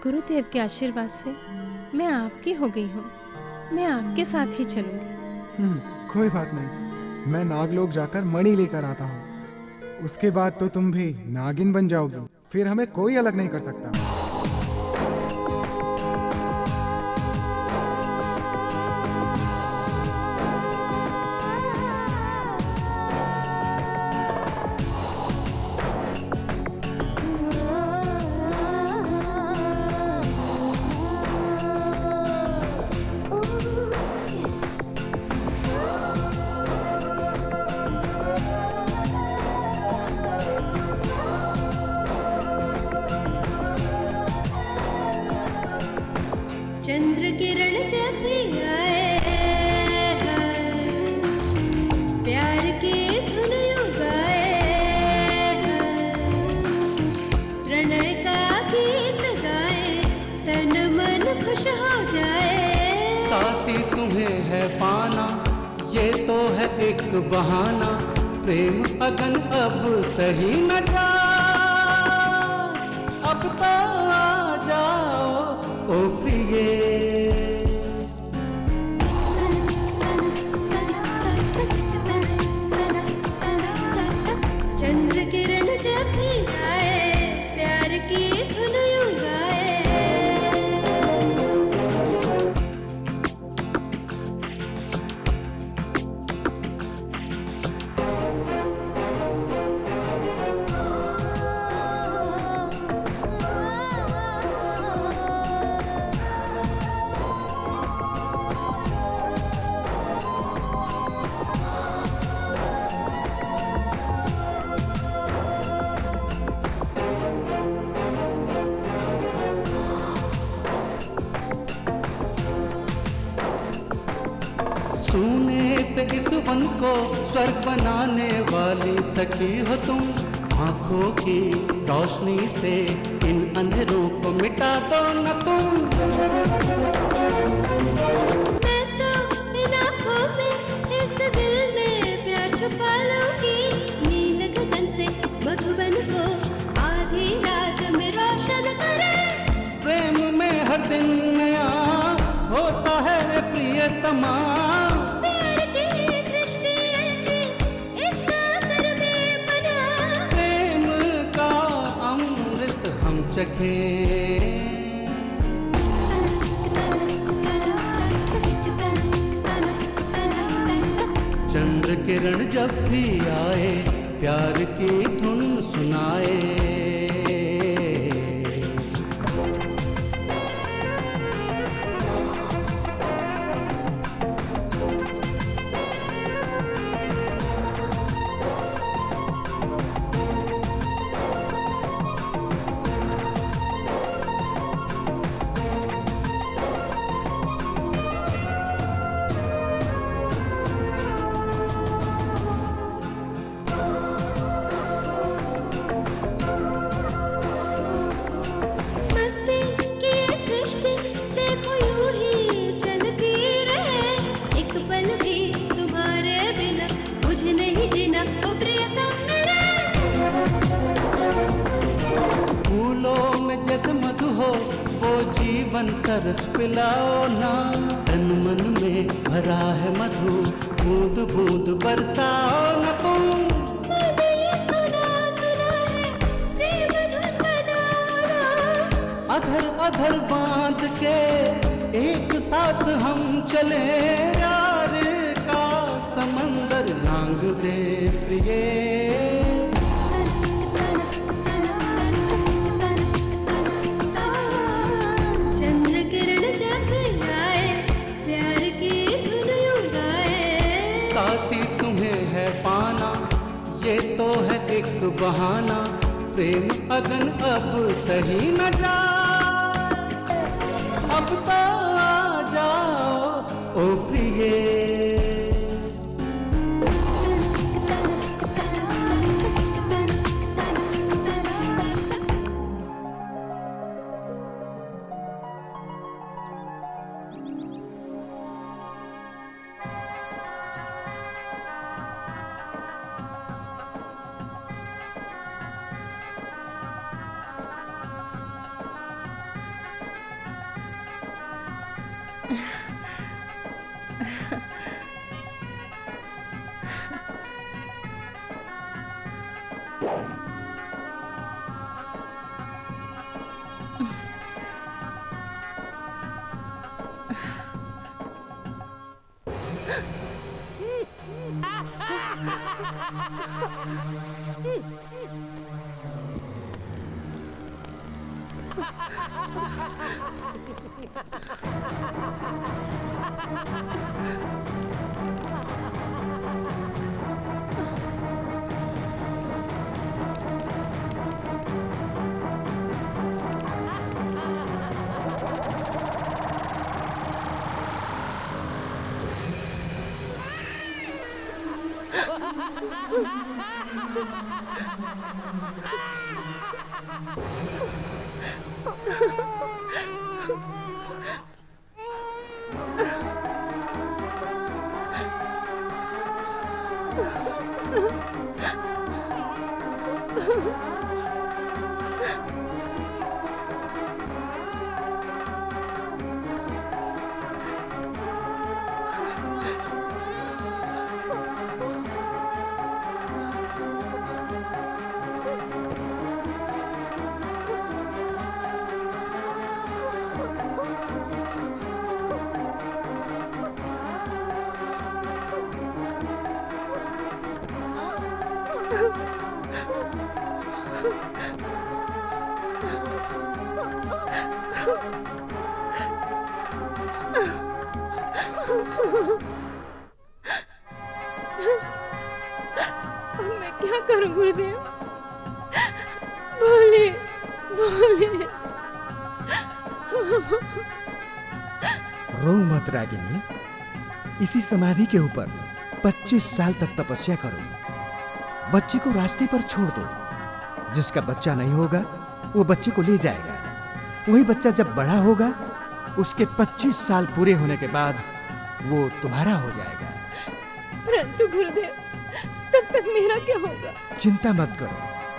गुरुदेव के आशीर्वाद से मैं आपकी हो गई हूँ। मैं आपके साथ ही चलूंगी। कोई बात नहीं, मैं नागलोक जाकर मणि लेकर आता हूँ। उसके बाद तो तुम भी नागिन बन जाओगी, फिर हमें कोई अलग नहीं कर सकता। बहाना, प्रेम अगन अब सही न जा, अब तो आ जाओ ओ प्रिये। चंद्र किरण जब भी आए, प्यार की धुन यूं गाए। सोने से इस वन को स्वर्ग बनाने वाली सखी हो तुम, आंखों की रोशनी से इन अंधेरों को मिटा दो न तुम। मैं तो इन आँखों में, इस दिल में प्यार छुपा लूंगी, नील गगन से मधुबन को आधी रात में रोशन करे। प्रेम में हर दिन नया होता है प्रियतमा, प्यार की सृष्टि ऐसी, इसका असर बेपना। प्रेम का अमृत हम चखें। चंद्र किरण जब भी आए, प्यार की धुन सुनाए। मस्ती की ये सृष्टि देखो यूं ही चलती रहे, एक पल भी तुम्हारे बिना मुझे नहीं जीना ओ प्रियतम मेरे। फूलों में जैसे मधु हो वो जीवन सरस पिलाओ ना, तन मन में भरा है मधु, बूंद बूंद बरसाओ न तुम। मैंने ये सुना सुना है, प्रेम धुन बजाओ ना। अधर अधर बांध के एक साथ हम चले, प्यार का समंदर लांग दे प्रिये। चंद्र किरण जब आए, प्यार की धुन यूं गाए। साथी तुम्हें है पाना, ये तो है एक बहाना, प्रेम अगन अब सही न जा, अब तो आ जाओ ओ प्रिये। अब मैं क्या करूं गुरुदेव? बोलिए, बोलिए। रो मत रागिनी, इसी समाधि के ऊपर 25 साल तक तपस्या करो। बच्चे को रास्ते पर छोड़ दो। जिसका बच्चा नहीं होगा वो बच्चे को ले जाएगा। वही बच्चा जब बड़ा होगा उसके 25 साल पूरे होने के बाद वो तुम्हारा हो जाएगा। परंतु गुरुदेव, तब तक मेरा क्या होगा? चिंता मत करो,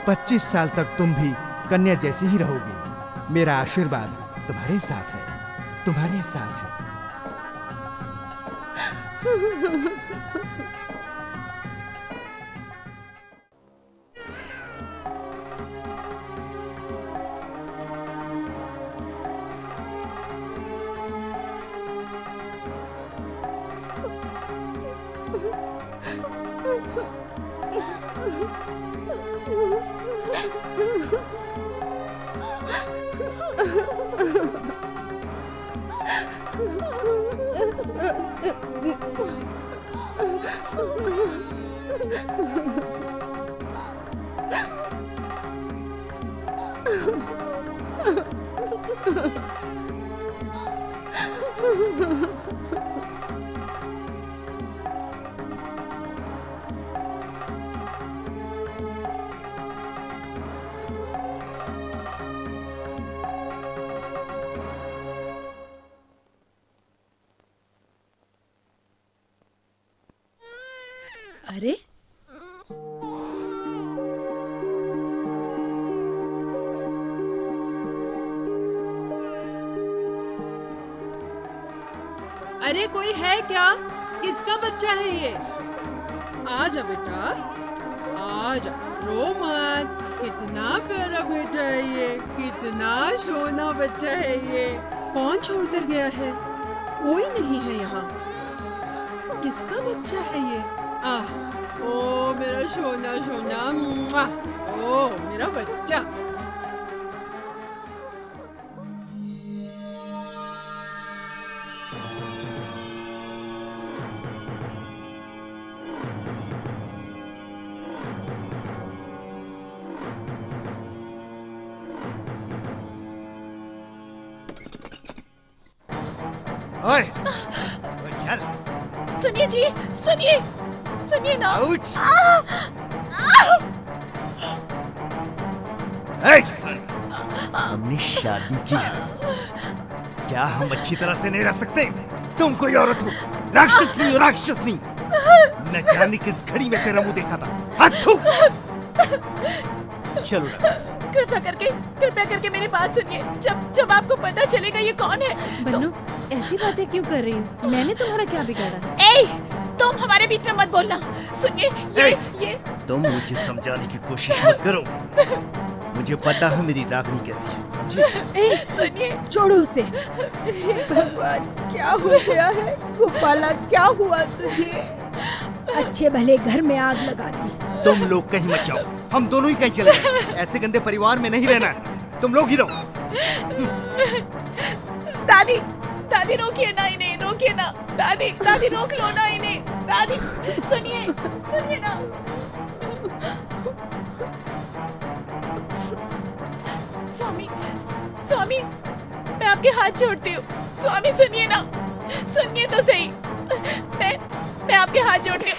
25 साल तक तुम भी कन्या जैसी ही रहोगी। मेरा आशीर्वाद तुम्हारे साथ है, तुम्हारे साथ है। अरे अरे कोई है क्या? किसका बच्चा है ये? आजा बेटा, आजा, रो मत। कितना प्यारा बेटा है ये, कितना सोना बच्चा है ये। कौन छोड़कर गया है? कोई नहीं है यहाँ। किसका बच्चा है ये? आह, ओ मेरा सोना सोना, मुआ, ओ मेरा बच्चा। ओए, चल। सुनिए जी, सुनिए, सुनिए ना। हमने शादी की है, क्या हम अच्छी तरह से नहीं रह सकते? तुम कोई औरत हो, राक्षस नहीं हो, राक्षस नहीं। न जाने किस घड़ी में तेरा मुंह देखा था। हत्थू, चलो ना। कृपया करके मेरी बात सुनिए। जब आपको पता चलेगा ये कौन है बन्नू, ऐसी बातें क्यों कर रही हो? मैंने तुम्हारा क्या बिगाड़ा? ए, तुम हमारे बीच में मत बोलना। सुनिए, ये तुम मुझे समझाने की कोशिश मत करो। मुझे पता है मेरी रागनी कैसी है, समझे? सुनिए, छोड़ो उसे। भगवान, क्या हो गया है? गोपाला, क्या हुआ तुझे? अच्छे भले घर में आग लगा दी। तुम लोग कहीं मत जाओ, हम दोनों ही कहीं चले जाएं। ऐसे गंदे परिवार में नहीं रहना है, तुम लोग ही रहो। दादी, दादी रोकिए ना इन्हें, रोकिए ना। दादी, दादी रोक लो ना इन्हें। दादी, सुनिए, सुनिए ना। स्वामी, स्वामी, मैं आपके हाथ जोड़ती हूँ। स्वामी सुनिए ना, सुनिए तो सही। मैं आपके हाथ जोड़ती हूँ।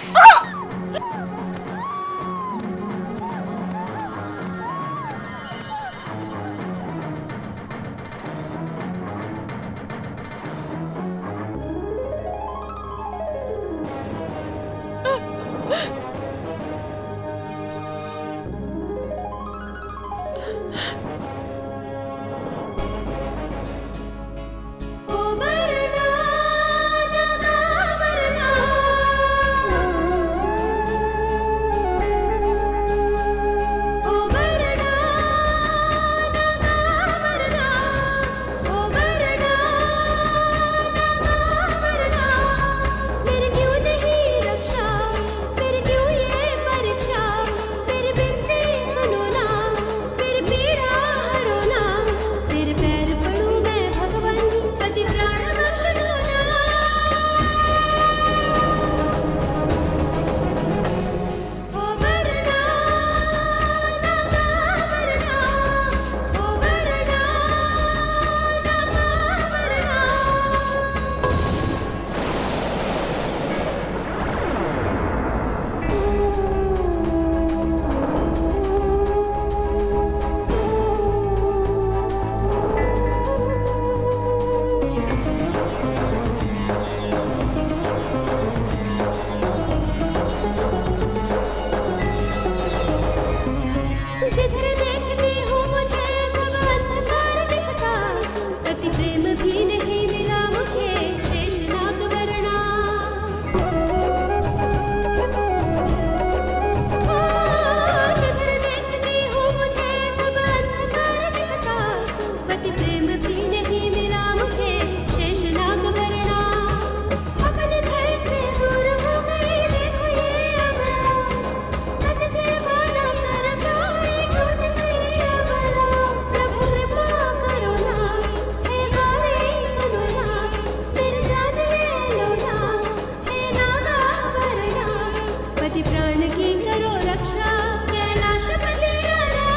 की करो रक्षा कैलाशपति राजा।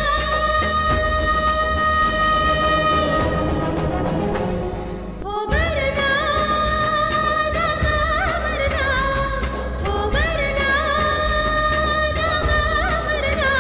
हो वरना ना वरना, हो वरना ना वरना।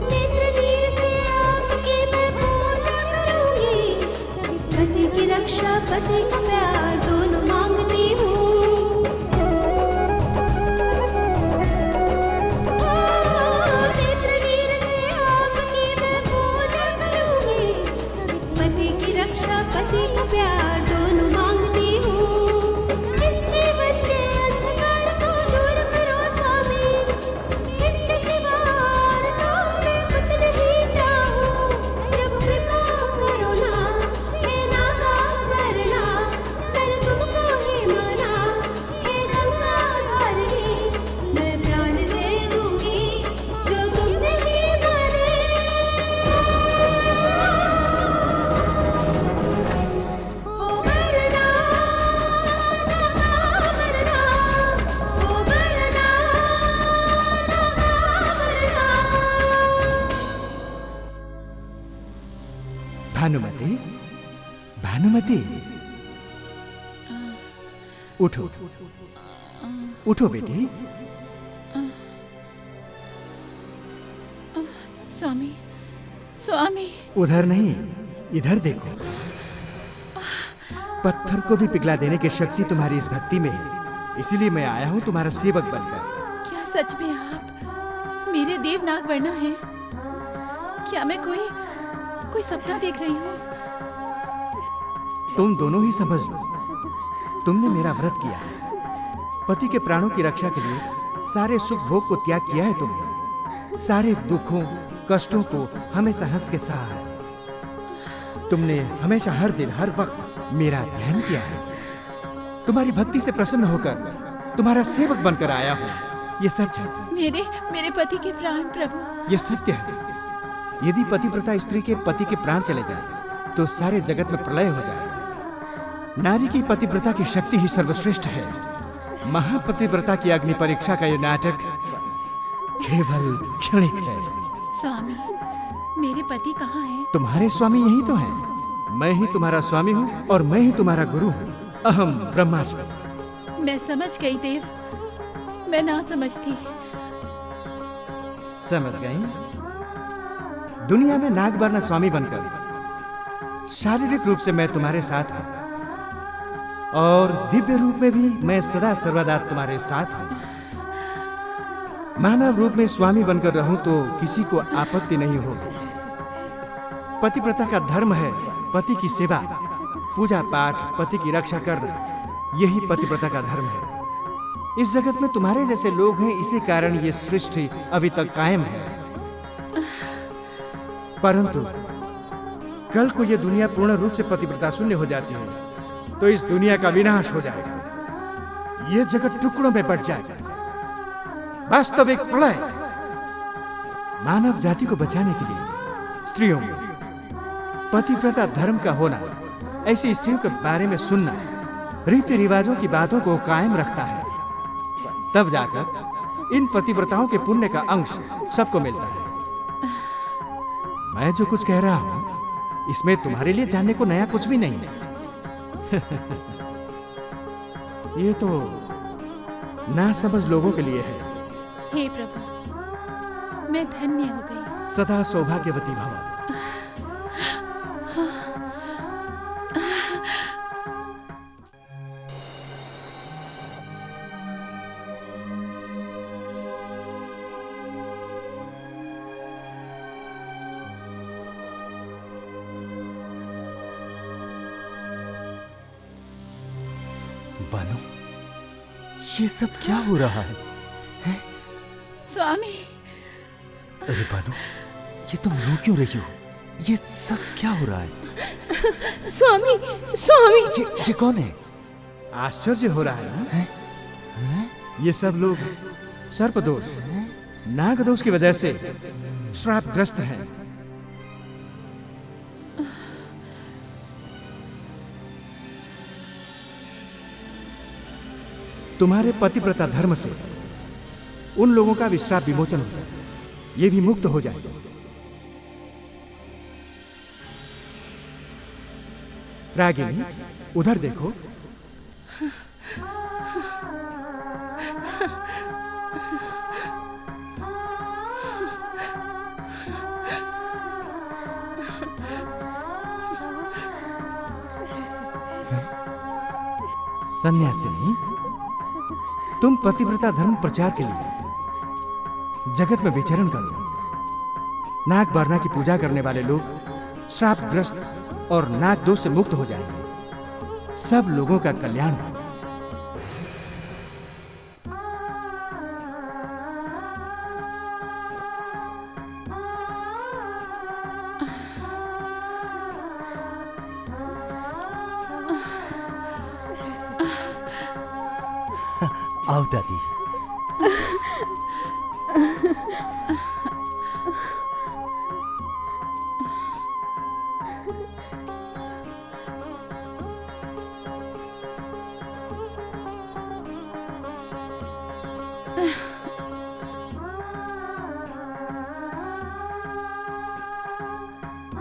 नेत्र नीर से आपकी मैं पूजा करूंगी, पति की रक्षा पति का प्यार दोनों मांगती हूँ। नेत्र नीर से आपकी मैं पूजा करूंगी, पति की रक्षा पति का प्यार दोनों मांगती हूँ। इस जीवन के अंधकार को दूर करो स्वामी, इसके सिवा तो मैं कुछ नहीं चाहूँ। प्रभु कृपा करो ना, हे नागावरणा, मैंने तुमको ही माना, हे गंगाधारिणी, मैं प्राण दे दूंगी जो तुम नहीं माने। हो वरना ना वरना, हो वरना ना वरना। भानुमति, भानुमति, उठो, उठो बेटी। स्वामी, स्वामी। उधर नहीं, इधर देखो। पत्थर को भी पिघला देने की शक्ति तुम्हारी इस भक्ति में है, इसीलिए मैं आया हूँ तुम्हारा सेवक बनकर। क्या सच में आप मेरे देव नागवर्णा हैं? क्या मैं कोई सपना देख रही हूँ? तुम दोनों ही समझ लो, तुमने मेरा व्रत किया है, पति के प्राणों की रक्षा के लिए सारे सुख भोग को त्याग किया है तुमने, सारे दुखों कष्टों को हमेशा हंस के सहा है। तुमने हमेशा हर दिन हर वक्त मेरा ध्यान किया है। तुम्हारी भक्ति से प्रसन्न होकर तुम्हारा सेवक बनकर आया हूँ। ये सच है। मेरे पति के प्राण प्रभु। ये सत्य है। यदि पतिव्रता स्त्री के पति के प्राण चले जाए तो सारे जगत में प्रलय हो जाए। नारी की पतिव्रता की शक्ति ही सर्वश्रेष्ठ है। महापतिव्रता की अग्नि परीक्षा का ये नाटक केवल क्षणिक है। स्वामी, मेरे पति कहाँ हैं? तुम्हारे स्वामी यही तो हैं। मैं ही तुम्हारा स्वामी हूँ और मैं ही तुम्हारा गुरु हूँ। अहम ब्रह्मास्मि। मैं समझ गई देव, मैं ना समझती। समझ गई? दुनिया में नागवर्ण स्वामी बनकर शारीरिक रूप से मैं तुम्हारे साथ हूँ और दिव्य रूप में भी मैं सदा सर्वदा तुम्हारे साथ हूँ। मानव रूप में स्वामी बनकर रहूं तो किसी को आपत्ति नहीं होगी। पतिव्रता का धर्म है पति की सेवा, पूजा पाठ, पति की रक्षा करना, यही पतिव्रता का धर्म है। इस जगत में तुम्हारे जैसे लोग हैं, इसी कारण ये सृष्टि अभी तक कायम है। परंतु कल को ये दुनिया पूर्ण रूप से पतिव्रता शून्य हो जाती है तो इस दुनिया का विनाश हो जाएगा। ये जगत टुकड़ों में बट जाएगा। वास्तविक प्रलय। मानव जाति को बचाने के लिए स्त्रियों में पतिव्रता धर्म का होना, ऐसी स्त्रियों के बारे में सुनना रीति रिवाजों की बातों को कायम रखता है। तब जाकर इन पतिव्रताओं के पुण्य का अंश सबको मिलता है। मैं जो कुछ कह रहा हूं इसमें तुम्हारे लिए जानने को नया कुछ भी नहीं है। ये तो नासमझ लोगों के लिए है। हे प्रभु, मैं धन्य हो गई। सदा सौभाग्यवती भव। बानो, ये सब क्या हो रहा है? स्वामी, अरे बानो, ये तुम रो क्यों रही हो? ये सब क्या हो रहा है? स्वामी, स्वामी, ये कौन है? आश्चर्य हो रहा है ना? ये सब लोग सर्पदोष, नागदोष की वजह से श्रापग्रस्त हैं। तुम्हारे पतिव्रता धर्म से उन लोगों का विश्राप विमोचन हो जाए, ये भी मुक्त हो जाए। रागिनी, उधर देखो। सन्यासिनी, तुम पतिव्रता धर्म प्रचार के लिए जगत में विचरण करो। नाग बारना की पूजा करने वाले लोग श्रापग्रस्त और नाग दोष से मुक्त हो जाएंगे। सब लोगों का कल्याण हो। आओ दादी।